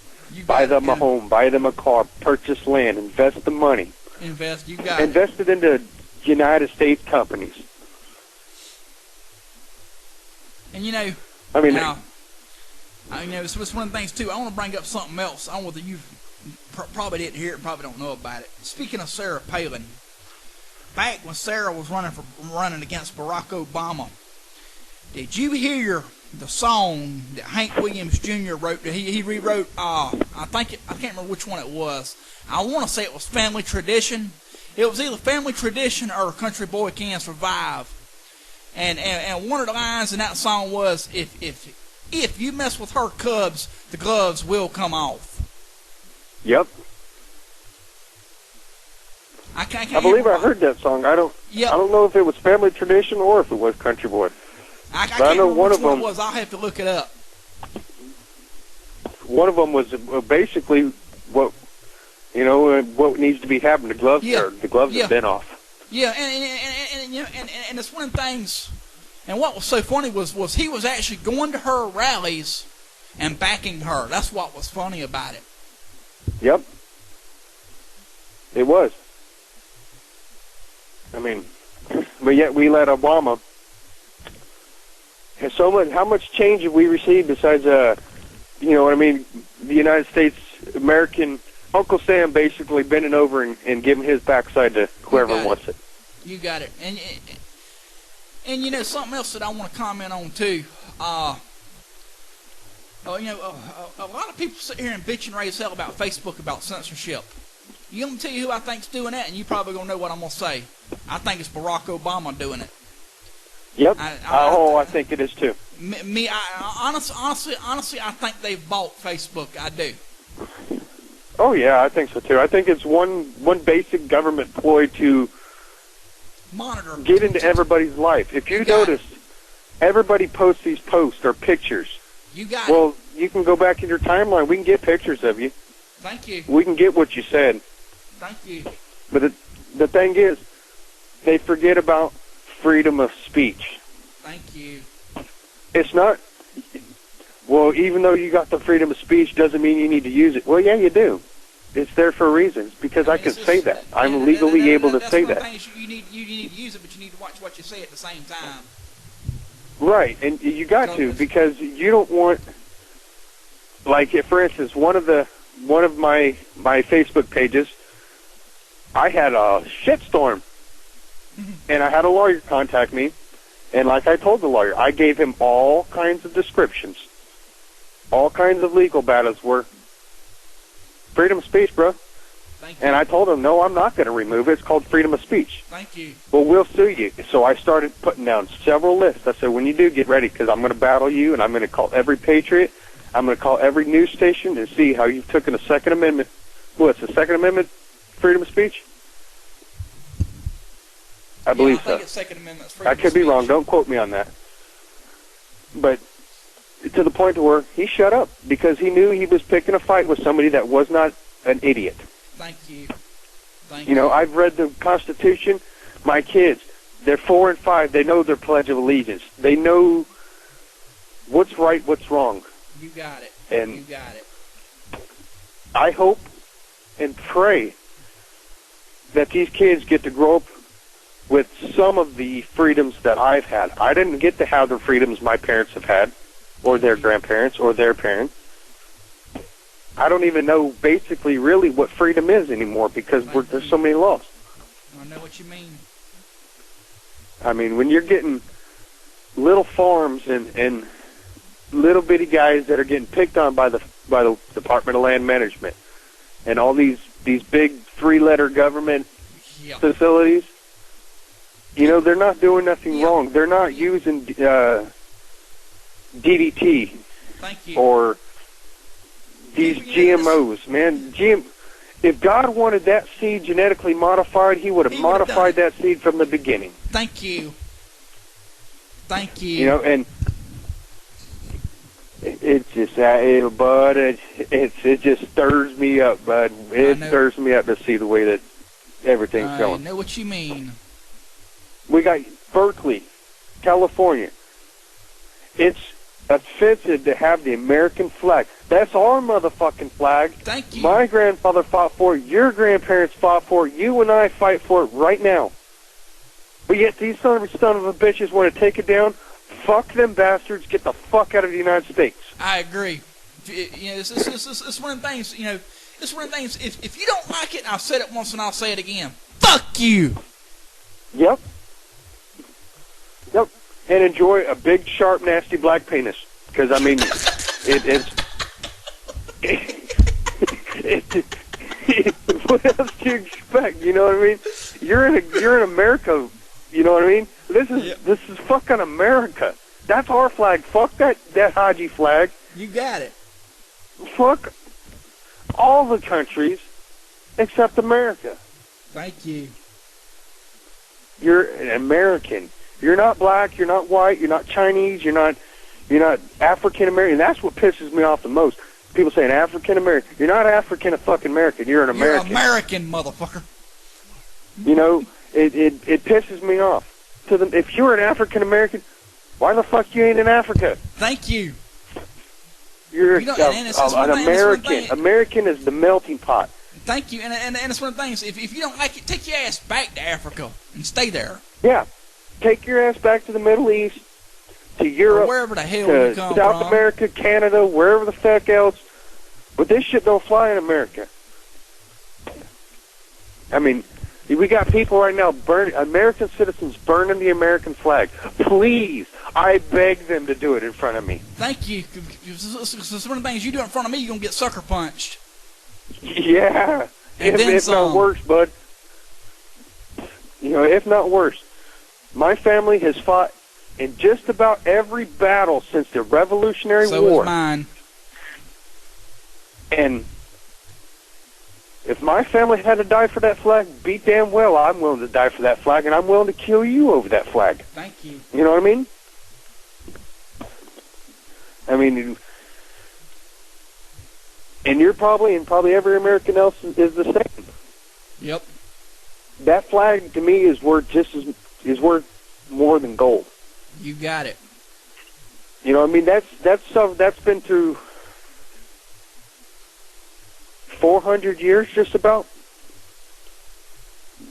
Buy them a home, buy them a car, purchase land, invest the money. Invest it into United States companies. And it's one of the things too. I want to bring up something else. I don't know whether you probably didn't hear it, probably don't know about it. Speaking of Sarah Palin, back when Sarah was running against Barack Obama, did you hear the song that Hank Williams Jr. wrote? He rewrote. I can't remember which one it was. I want to say it was Family Tradition, It was either family tradition or country boy can survive. And one of the lines in that song was, if you mess with her cubs, the gloves will come off. Yep. I believe I heard that song. I don't know if it was family tradition or if it was country boy. I can't know one of them was. I'll have to look it up. One of them was basically what needs to be happening. The gloves have been off. Yeah, and it's one of the things. And what was so funny was he was actually going to her rallies and backing her. That's what was funny about it. Yep. It was. I mean, but yet we let Obama. So much. How much change have we received besides, the United States, American Uncle Sam basically bending over and giving his backside to whoever wants it. You got it. And something else that I want to comment on too. A lot of people sit here and bitch and raise hell about Facebook about censorship. You want me to tell you who I think's doing that, and you probably gonna know what I'm gonna say. I think it's Barack Obama doing it. Yep. I think it is too. Honestly, I think they've bought Facebook. I do. Oh yeah, I think so too. I think it's one basic government ploy to monitor, get into everybody's life. If you notice, everybody posts these posts or pictures. You got it. Well, you can go back in your timeline. We can get pictures of you. Thank you. We can get what you said. Thank you. But the thing is, they forget about freedom of speech. Thank you. It's not, well, even though you got the freedom of speech doesn't mean you need to use it. Well, yeah, you do. It's there for reasons, because I can say that. I'm legally able to say that. You need to use it, but you need to watch what you say at the same time. Right, and you got to, because you don't want, like, for instance, one of my Facebook pages, I had a shitstorm, and I had a lawyer contact me, and like I told the lawyer, I gave him all kinds of descriptions, all kinds of legal battles were freedom of speech, bro. Thank you. And I told him, no, I'm not going to remove it. It's called freedom of speech. Thank you. Well, we'll sue you. So I started putting down several lists. I said, when you do, get ready, because I'm going to battle you, and I'm going to call every patriot. I'm going to call every news station and see how you've taken a Second Amendment. What's the Second Amendment freedom of speech? I believe so. It's Second Amendment freedom I could be wrong. Don't quote me on that. But to the point where he shut up because he knew he was picking a fight with somebody that was not an idiot. Thank you. I've read the Constitution. My kids, they're 4 and 5. They know their Pledge of Allegiance. They know what's right, what's wrong. You got it. And you got it. I hope and pray that these kids get to grow up with some of the freedoms that I've had. I didn't get to have the freedoms my parents have had, or their grandparents, or their parents. I don't even know basically really what freedom is anymore because there's so many laws. I know what you mean. I mean, when you're getting little farms and little bitty guys that are getting picked on by the Department of Land Management and all these big 3-letter government facilities, they're not doing nothing wrong. They're not using DDT or these GMOs, man. If God wanted that seed genetically modified, he would have modified that seed from the beginning. Thank you. Thank you. And it's just, bud, it just stirs me up, bud. It stirs me up to see the way that everything's going. I know what you mean. We got Berkeley, California. It's offensive to have the American flag. That's our motherfucking flag. Thank you. My grandfather fought for it. Your grandparents fought for it. You and I fight for it right now. But yet these son of a bitches want to take it down. Fuck them bastards. Get the fuck out of the United States. I agree. It's one of the things, it's one of the things, if you don't like it, I've said it once and I'll say it again. Fuck you. Yep. And enjoy a big, sharp, nasty black penis. Because, I mean, what else do you expect? You know what I mean? You're in America. You know what I mean? This is fucking America. That's our flag. Fuck that Haji flag. You got it. Fuck all the countries except America. Thank you. You're an American. You're not black. You're not white. You're not Chinese. You're not African American. That's what pisses me off the most. People saying African American. You're not African fucking American. You're an American. You're American, motherfucker. You know, it pisses me off. If you're an African American, why the fuck you ain't in Africa? Thank you. You're an American. American is the melting pot. Thank you, and it's one of the things. If you don't like it, take your ass back to Africa and stay there. Yeah, take your ass back to the Middle East, to Europe, or wherever the hell to you come South from. America, Canada, wherever the fuck else. But this shit don't fly in America. I mean, we got people right now American citizens burning the American flag. Please, I beg them to do it in front of me. Thank you. Some of the things you do in front of me, you're gonna get sucker punched. Yeah, if not worse, bud. You know, if not worse. My family has fought in just about every battle since the Revolutionary War. So is mine. And if my family had to die for that flag, be damn well I'm willing to die for that flag, and I'm willing to kill you over that flag. Thank you. You know what I mean? I mean, and you're probably, and probably every American else is the same. Yep. That flag to me is worth worth more than gold. You got it. You know what I mean? That's stuff that's been through 400 years, just about.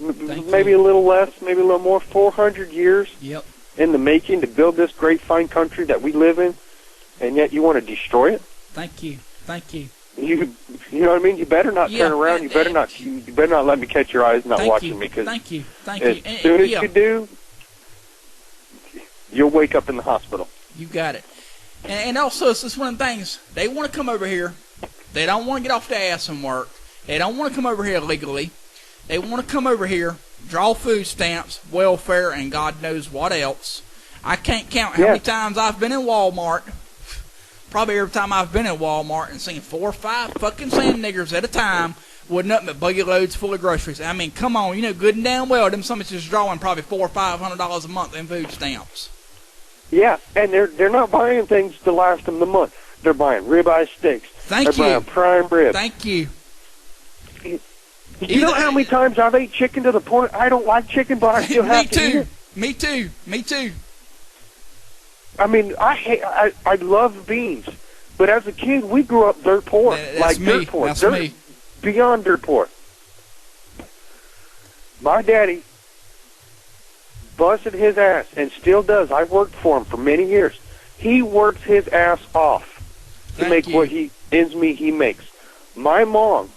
Maybe a little less, maybe a little more. 400 years. Yep. In the making to build this great fine country that we live in, and yet you want to destroy it. Thank you. Thank you. You know what I mean? You better not turn around. You better not let me catch your eyes not watching me. Cause thank you. As soon as you do, you'll wake up in the hospital. You got it. And also, it's just one of the things. They want to come over here. They don't want to get off their ass and work. They don't want to come over here legally. They want to come over here, draw food stamps, welfare, and God knows what else. I can't count how many times I've been in Walmart. Probably every time I've been in Walmart and seen 4 or 5 fucking sand niggers at a time with nothing but buggy loads full of groceries. I mean, come on, you know good and damn well them somebody's just drawing probably $400 or $500 a month in food stamps. Yeah, and they're not buying things to last them the month. They're buying ribeye steaks. They're buying prime rib. Thank you. You know how many times I've ate chicken to the point I don't like chicken, but I still have to eat it? Me too. I mean, I love beans, but as a kid, we grew up dirt poor. Dirt poor. That's me. Beyond dirt poor. My daddy busted his ass, and still does. I've worked for him for many years. He works his ass off to make what ends meet he makes. My mom,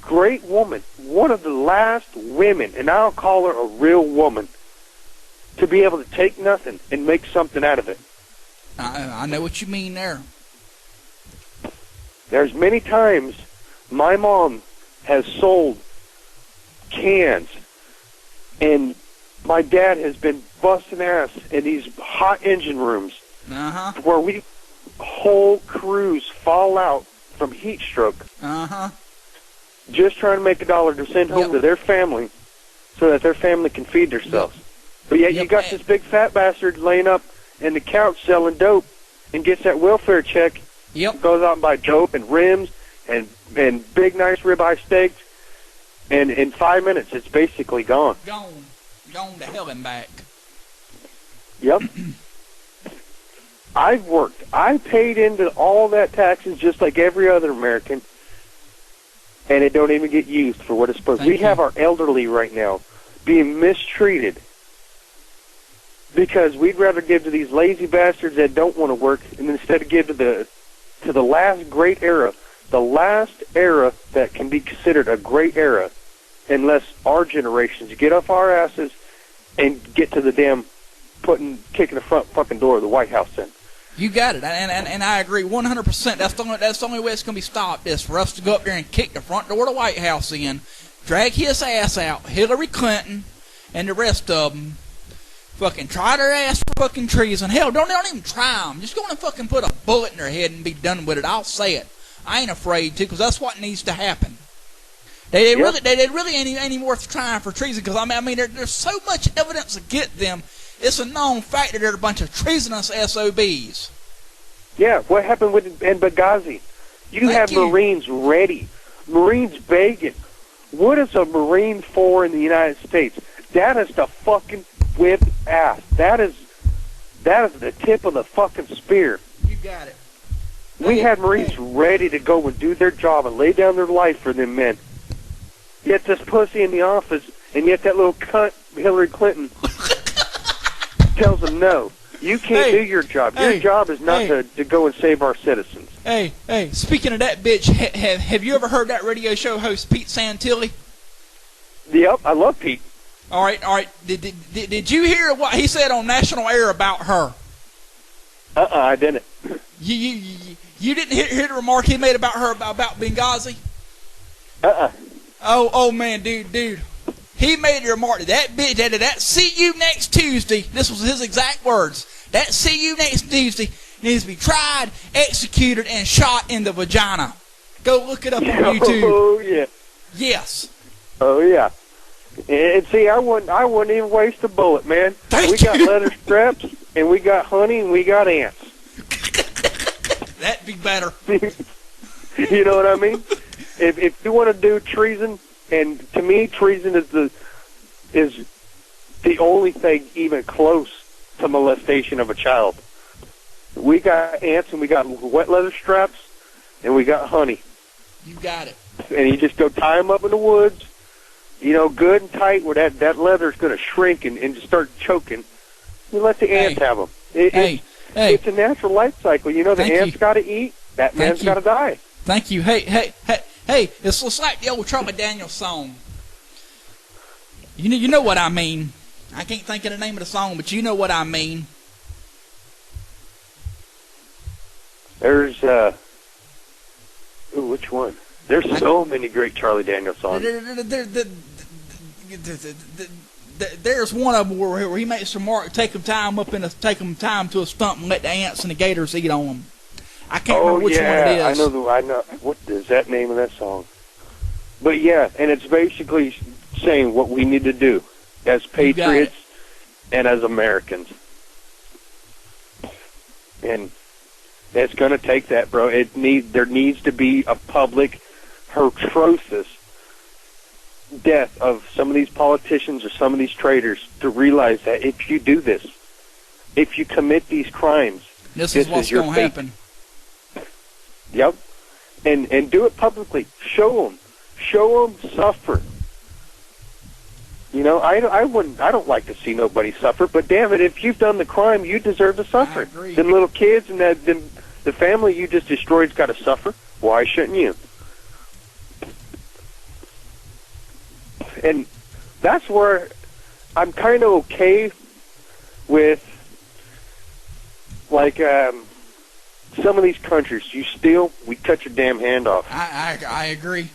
great woman, one of the last women, and I'll call her a real woman, to be able to take nothing and make something out of it. I know what you mean there. There's many times my mom has sold cans, and my dad has been busting ass in these hot engine rooms where whole crews fall out from heat stroke. Just trying to make $1 to send home to their family so that their family can feed themselves. But yet you got this big fat bastard laying up in the couch selling dope and gets that welfare check. Goes out and buys dope and rims and big nice ribeye steaks, and in 5 minutes it's basically gone. Gone to hell and back. Yep. I've worked. I paid into all that taxes just like every other American, and it don't even get used for what it's supposed to. We have our elderly right now being mistreated because we'd rather give to these lazy bastards that don't want to work, and instead of give to the last great era, the last era that can be considered a great era, unless our generations get off our asses and get to the damn kicking the front fucking door of the White House in. You got it, and I agree 100%. That's the only way it's going to be stopped is for us to go up there and kick the front door of the White House in, drag his ass out, Hillary Clinton, and the rest of them fucking try their ass for fucking treason. Hell, don't even try them. Just go and fucking put a bullet in their head and be done with it. I'll say it. I ain't afraid to, because that's what needs to happen. They really ain't worth trying for treason, because I mean there's so much evidence against them. It's a known fact that they're a bunch of treasonous SOBs. Yeah, what happened in Benghazi? You have Marines ready, Marines begging. What is a Marine for in the United States? That is to fucking whip ass. That is the tip of the fucking spear. You got it. We had Marines ready to go and do their job and lay down their life for them men. Yet this pussy in the office, and yet that little cunt, Hillary Clinton, tells them no. You can't do your job. Your job is not to go and save our citizens. Hey, speaking of that bitch, have you ever heard that radio show host Pete Santilli? Yep, I love Pete. All right. Did you hear what he said on national air about her? I didn't. You didn't hear the remark he made about her about Benghazi? Oh man, dude. He made a remark that bitch that see you next Tuesday. This was his exact words. That see you next Tuesday needs to be tried, executed, and shot in the vagina. Go look it up on YouTube. Oh yeah. Yes. Oh yeah. And see, I wouldn't even waste a bullet, man. We got leather straps, and we got honey, and we got ants. That'd be better. You know what I mean? If you want to do treason, and to me, treason is the only thing even close to molestation of a child. We got ants, and we got wet leather straps, and we got honey. You got it. And you just go tie them up in the woods, good and tight, where that leather's going to shrink and just start choking. You let the ants have them. It's a natural life cycle. The ants got to eat. That man's got to die. Thank you. Hey, it's like the old Charlie Daniels song. You know what I mean. I can't think of the name of the song, but you know what I mean. There's, which one? There's so many great Charlie Daniels songs. There's one of them where he makes some mark, take them time to a stump and let the ants and the gators eat on them. I can't remember which one it is. I know. What is that name of that song? But yeah, and it's basically saying what we need to do as patriots and as Americans. And it's going to take that, bro. There needs to be a public, atrocious death of some of these politicians or some of these traitors to realize that if you do this, if you commit these crimes, this is what's going to happen. Yep. And do it publicly. Show them suffer. I don't like to see nobody suffer, but damn it, if you've done the crime, you deserve to suffer. I agree. Them little kids and the family you just destroyed's got to suffer. Why shouldn't you? And that's where I'm kind of okay with, like, some of these countries. You steal, we cut your damn hand off. I agree.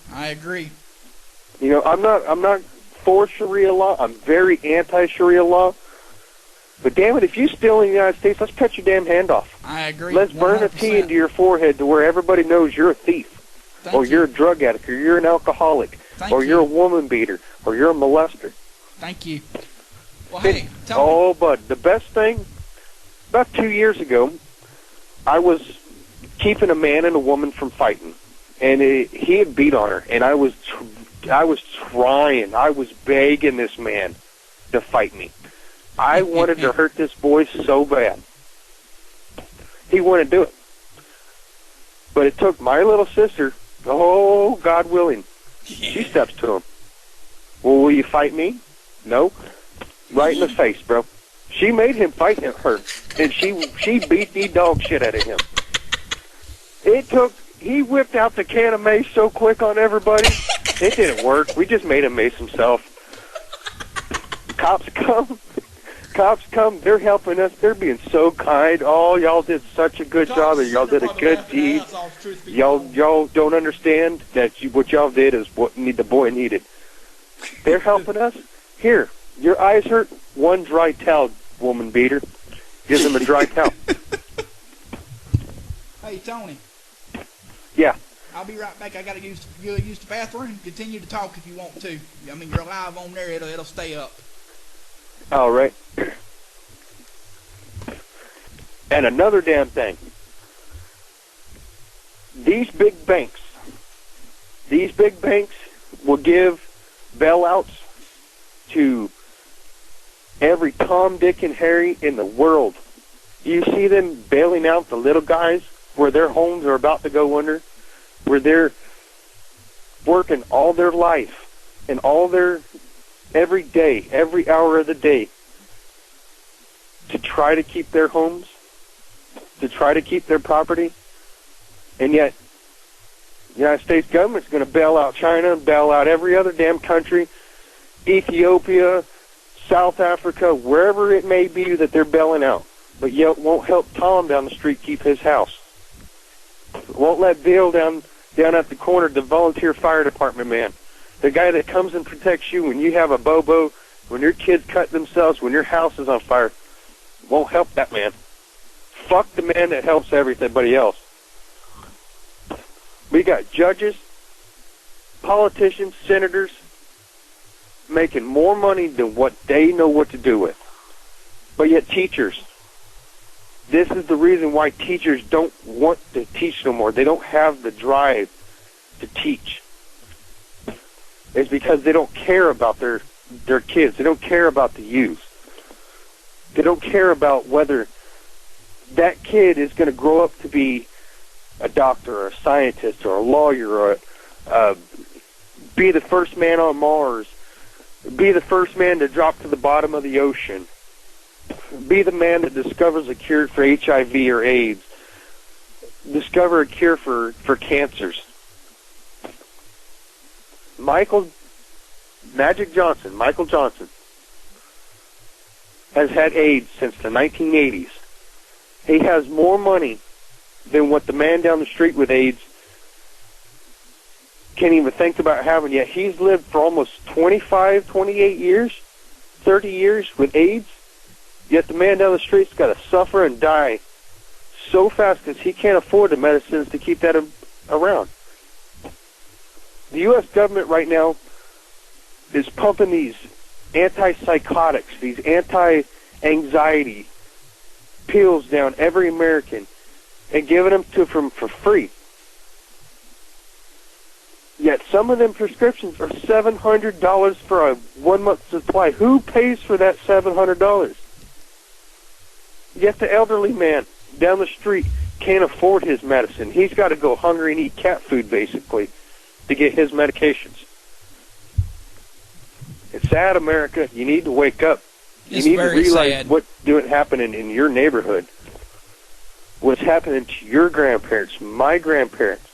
I'm not for Sharia law. I'm very anti-Sharia law. But damn it, if you steal in the United States, let's cut your damn hand off. I agree. Let's 100%. Burn a T into your forehead to where everybody knows you're a thief, or you're a drug addict, or you're an alcoholic, or you're a woman beater, or you're a molester. Thank you. Well, hey, tell me. Oh, bud, the best thing, about 2 years ago, I was keeping a man and a woman from fighting, and he had beat on her, and I was trying, I was begging this man to fight me. I wanted to hurt this boy so bad. He wouldn't do it. But it took my little sister, oh, God willing, she steps to him. Well, will you fight me? No. Right in the face, bro. She made him fight her, and she beat the dog shit out of him. He whipped out the can of mace so quick on everybody, it didn't work. We just made him mace himself. Cops come, they're helping us, they're being so kind. Oh, y'all did such a good job, and y'all did a good deed. Y'all don't understand that what y'all did is what the boy needed. They're helping us. Here, Your eyes hurt? One dry towel, woman beater. Gives him a dry towel. Hey, Tony. Yeah. I'll be right back. I got to use the bathroom. Continue to talk if you want to. I mean, you're live on there. It'll stay up. All right. And another damn thing. These big banks will give bailouts to every Tom, Dick, and Harry in the world. Do you see them bailing out the little guys where their homes are about to go under, where they're working all their life and all their every day, every hour of the day to try to keep their homes, to try to keep their property, and yet the United States government's going to bail out China, bail out every other damn country, Ethiopia, South Africa, wherever it may be that they're bailing out, but yet won't help Tom down the street keep his house. Won't let Bill down at the corner, the volunteer fire department man, the guy that comes and protects you when you have a bobo, when your kids cut themselves, when your house is on fire. Won't help that man. Fuck the man that helps everybody else. We got judges, politicians, senators making more money than what they know what to do with. But yet teachers, this is the reason why teachers don't want to teach no more. They don't have the drive to teach. It's because they don't care about their kids. They don't care about the youth. They don't care about whether that kid is going to grow up to be a doctor or a scientist or a lawyer or be the first man on Mars, be the first man to drop to the bottom of the ocean, be the man that discovers a cure for HIV or AIDS, discover a cure for cancers. Michael Johnson, has had AIDS since the 1980s. He has more money than what the man down the street with AIDS can't even think about having yet. He's lived for almost 25, 28 years, 30 years with AIDS, yet the man down the street's got to suffer and die so fast because he can't afford the medicines to keep that around. The U.S. government right now is pumping these antipsychotics, these anti-anxiety pills down every American and giving them to them for free. Yet some of them prescriptions are $700 for a 1 month supply. Who pays for that $700? Yet the elderly man down the street can't afford his medicine. He's got to go hungry and eat cat food, basically, to get his medications. It's sad, America. You need to wake up. It's you need to realize sad. what's happening in your neighborhood. What's happening to your grandparents, my grandparents.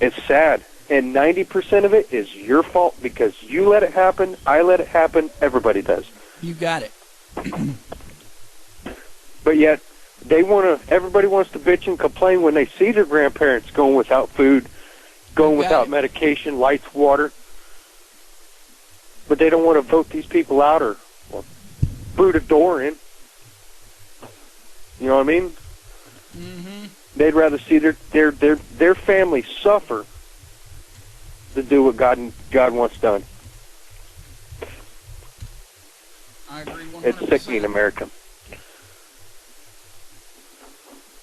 It's sad. And 90% of it is your fault because you let it happen, I let it happen, everybody does. You got it. But yet, everybody wants to bitch and complain when they see their grandparents going without food, going without medication, lights, water. But they don't want to vote these people out or boot a door in. You know what I mean? Mm-hmm. They'd rather see their family suffer than do what God wants done. I agree 100%. It's sickening, America.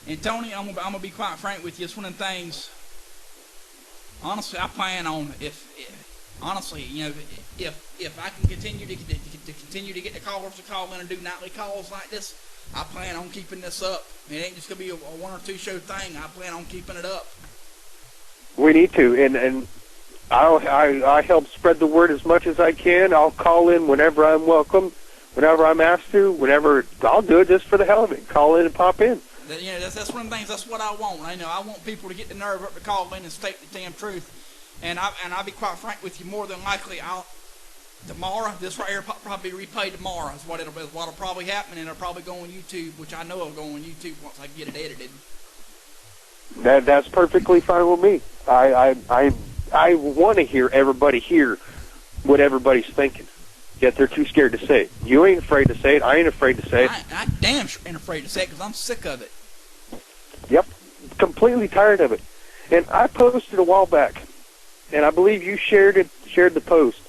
And Tony, I'm gonna be quite frank with you. It's one of the things. Honestly, I plan on if I can continue to get the callers to call in and do nightly calls like this, I plan on keeping this up. It ain't just gonna be a 1 or 2 show thing. I plan on keeping it up. We need to, and I help spread the word as much as I can. I'll call in whenever I'm welcome, whenever I'm asked to, whenever I'll do it just for the hell of it. Call in and pop in. That's one of the things. That's what I want. I want people to get the nerve up to call in and state the damn truth. And I'll be quite frank with you. More than likely, tomorrow, this right here probably replayed tomorrow is what'll probably happen, and it'll probably go on YouTube, which I know it'll go on YouTube once I get it edited. That's perfectly fine with me. I want to hear everybody hear what everybody's thinking. Yet they're too scared to say it. You ain't afraid to say it. I ain't afraid to say it. I damn sure ain't afraid to say it because I'm sick of it. Yep. Completely tired of it. And I posted a while back, and I believe you shared the post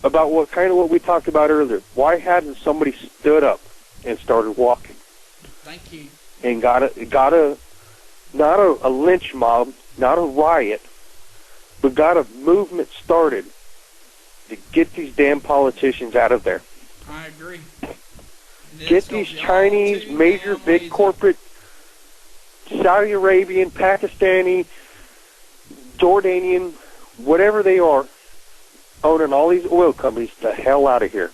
about what we talked about earlier. Why hadn't somebody stood up and started walking? Thank you. And got a not a lynch mob, not a riot, but got a movement started to get these damn politicians out of there. I agree. Get these Chinese, major, big corporate, Saudi Arabian, Pakistani, Jordanian, whatever they are, owning all these oil companies the hell out of here.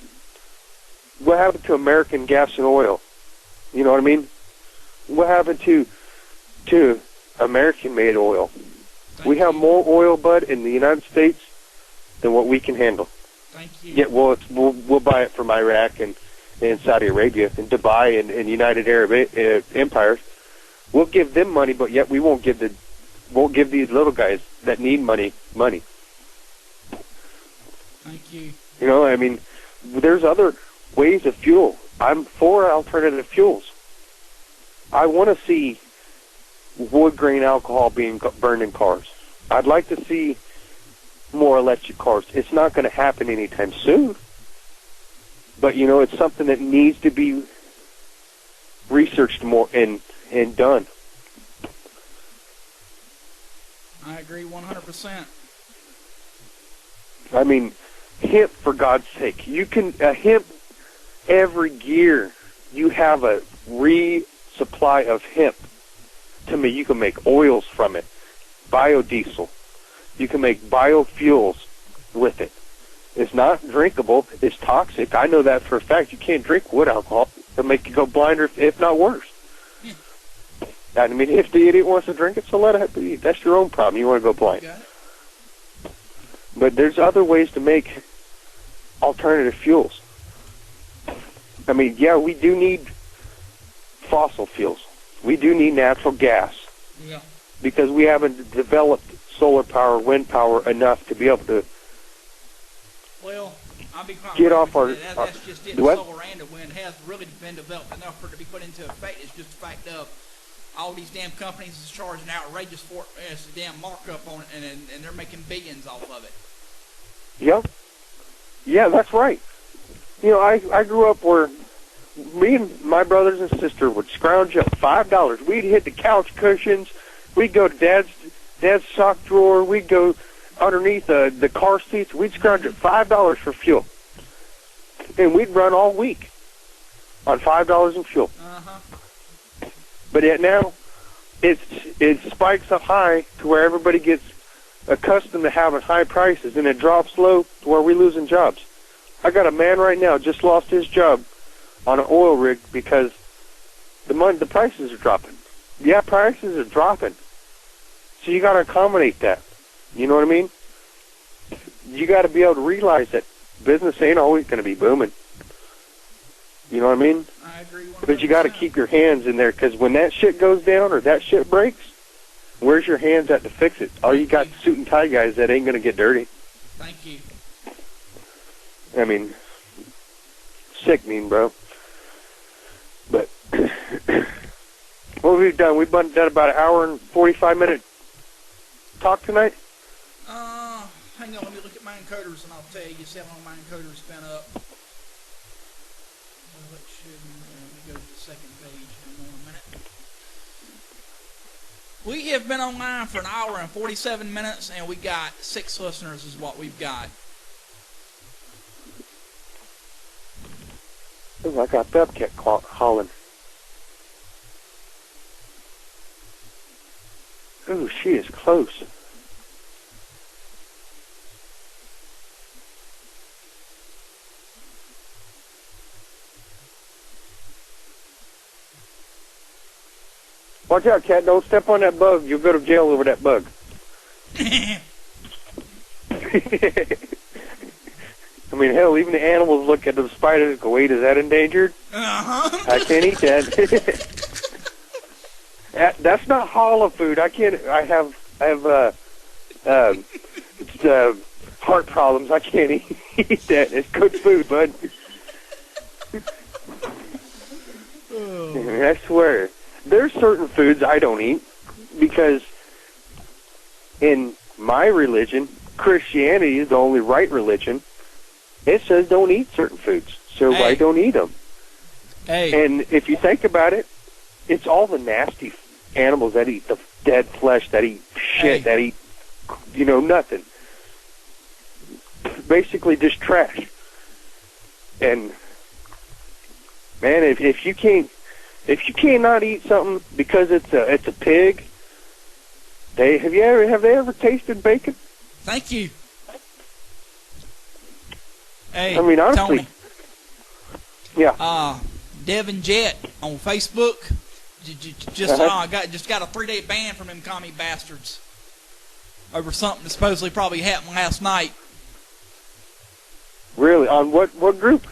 What happened to American gas and oil? You know what I mean? What happened to American-made oil? We have more oil, bud, in the United States than what we can handle. Thank you. Yeah, we'll buy it from Iraq and Saudi Arabia and Dubai and United Arab empires. We'll give them money, but yet we won't give these little guys that need money. Thank you. You know, I mean, there's other ways of fuel. I'm for alternative fuels. I want to see wood grain alcohol being burned in cars. I'd like to see more electric cars. It's not going to happen anytime soon. But, you know, it's something that needs to be researched more and done. I agree 100%. I mean, hemp, for God's sake. Hemp, every year you have a resupply of hemp. To me, you can make oils from it, biodiesel. You can make biofuels with it. It's not drinkable. It's toxic. I know that for a fact. You can't drink wood alcohol. It'll make you go blinder, if not worse. Yeah. I mean, if the idiot wants to drink it, so let it be. That's your own problem. You want to go blind. Got it. But there's other ways to make alternative fuels. I mean, yeah, we do need fossil fuels. We do need natural gas. Yeah. Because we haven't developed solar power, wind power enough to be able to I'll be quite get off our... That's just it. What? Solar and the wind has really been developed enough for it to be put into effect. It's just the fact of all these damn companies is charging outrageous for it's a damn markup on it, and they're making billions off of it. Yep. Yeah, that's right. You know, I grew up where me and my brothers and sister would scrounge up $5. We'd hit the couch cushions. We'd go to Dad's sock drawer. We'd go underneath the car seats. We'd scrounge up $5 for fuel. And we'd run all week on $5 in fuel. Uh-huh. But yet now, it spikes up high to where everybody gets accustomed to having high prices, and it drops low to where we're losing jobs. I got a man right now just lost his job on an oil rig because the prices are dropping. Yeah, prices are dropping. So you got to accommodate that. You know what I mean? You got to be able to realize that business ain't always going to be booming. You know what I mean? I agree 100%. But you got to keep your hands in there, because when that shit goes down or that shit breaks, where's your hands at to fix it? All you got suit and tie guys that ain't going to get dirty. Thank you. I mean, sickening, bro. But what have we done? We've done about an hour and 45-minute talk tonight. Hang on, let me look at my encoders and I'll tell you. See how long my encoders been up. Well, it should. Let me go to the second page. Hang on a minute. We have been online for an hour and 47 minutes, and we got 6 listeners is what we've got. Ooh, I got Bobcat calling. Ooh, she is close. Watch out, cat. Don't step on that bug. You'll go to jail over that bug. I mean, hell, even the animals look at the spider and go, wait, is that endangered? Uh-huh. I can't eat that. That's not hollow food. I can't. I have heart problems. I can't eat that. It's cooked food, bud. I swear. There's certain foods I don't eat because in my religion, Christianity is the only right religion. It says don't eat certain foods, so I don't eat them. Hey. And if you think about it, it's all the nasty animals that eat the dead flesh, that eat shit, that eat, nothing. Basically just trash. And man, if you cannot eat something because it's a pig, have they ever tasted bacon? Thank you. Hey, I mean, honestly, Tony. Yeah. Devin Jett on Facebook just got a 3-day ban from them commie bastards over something that supposedly probably happened last night. Really? On what group?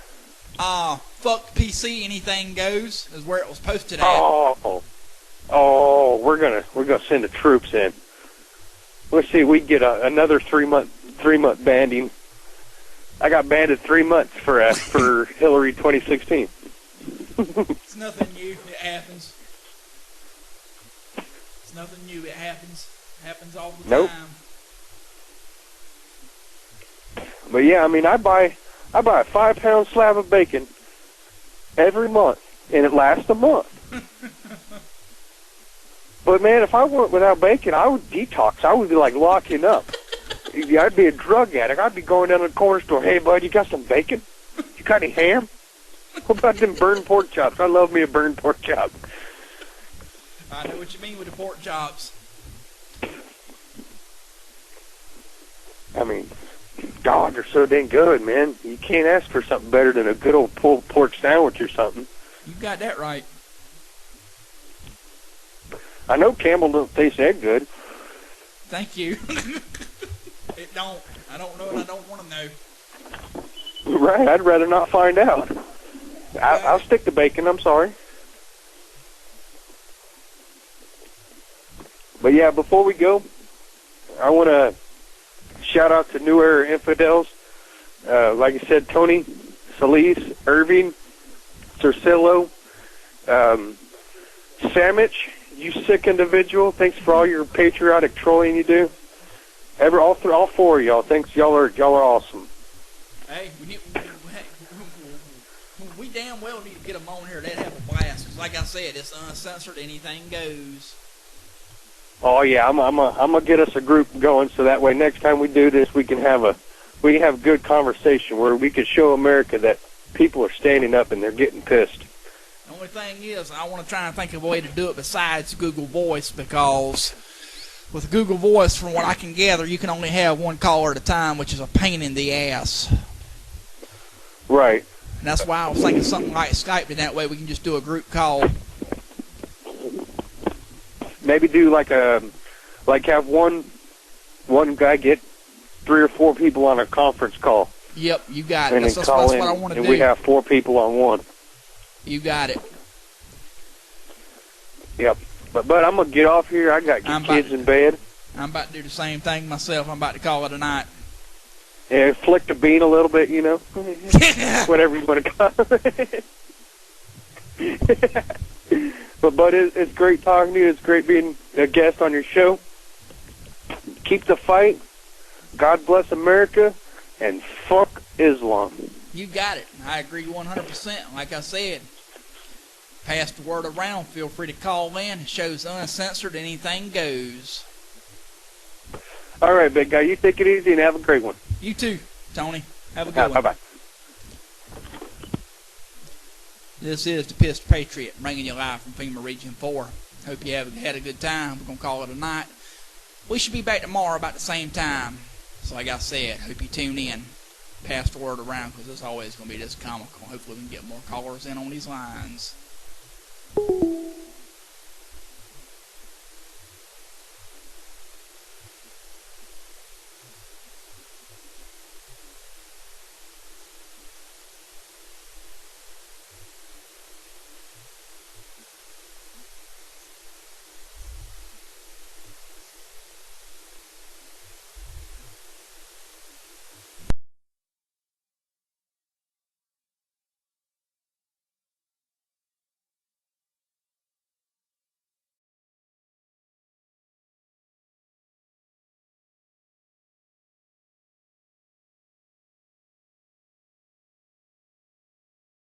Fuck PC, anything goes is where it was posted at. We're gonna send the troops in. Let's see, we get another 3-month banding. I got banded 3 months for Hillary 2016. It's nothing new. It happens. It's nothing new. It happens. It happens all the time. But yeah, I mean, I buy a 5-pound slab of bacon every month, and it lasts a month. But man, if I went without bacon, I would detox. I would be like locking up. I'd be a drug addict. I'd be going down to the corner store. Hey, bud, you got some bacon? You got any ham? What about them burned pork chops? I love me a burned pork chop. I know what you mean with the pork chops. I mean, God, they're so dang good, man. You can't ask for something better than a good old pulled pork sandwich or something. You got that right. I know Campbell don't taste that good. Thank you. It don't. I don't know and I don't want to know. Right, I'd rather not find out. I'll stick to bacon, I'm sorry. But yeah, before we go, I want to shout out to New Era Infidels. Like I said, Tony, Solis, Irving, Cercillo, Samich, you sick individual. Thanks for all your patriotic trolling you do. All 4 of y'all. Thanks, y'all are awesome. Hey, we damn well need to get them on here. They'd have a blast. 'Cause like I said, it's uncensored. Anything goes. Oh yeah, I'm gonna get us a group going so that way next time we do this, we can have good conversation where we can show America that people are standing up and they're getting pissed. The only thing is, I want to try and think of a way to do it besides Google Voice, because with Google Voice, from what I can gather, you can only have one caller at a time, which is a pain in the ass. Right. And that's why I was thinking something like Skype, and that way we can just do a group call. Maybe do have one guy get 3 or 4 people on a conference call. Yep, you got it. And That's call what in, I want to do. and we have 4 people on one. You got it. Yep. But I'm going to get off here. I got kids in bed. I'm about to do the same thing myself. I'm about to call it a night. Yeah, flick the bean a little bit, whatever you want to call it. But it's great talking to you. It's great being a guest on your show. Keep the fight. God bless America. And fuck Islam. You got it. I agree 100%. Like I said, pass the word around. Feel free to call in. It shows uncensored. Anything goes. All right, big guy. You take it easy and have a great one. You too, Tony. Have a good one. Bye-bye. This is the Pissed Patriot, bringing you live from FEMA Region 4. Hope you have had a good time. We're going to call it a night. We should be back tomorrow about the same time. So like I said, hope you tune in. Pass the word around, because it's always going to be this comical. Hopefully we can get more callers in on these lines.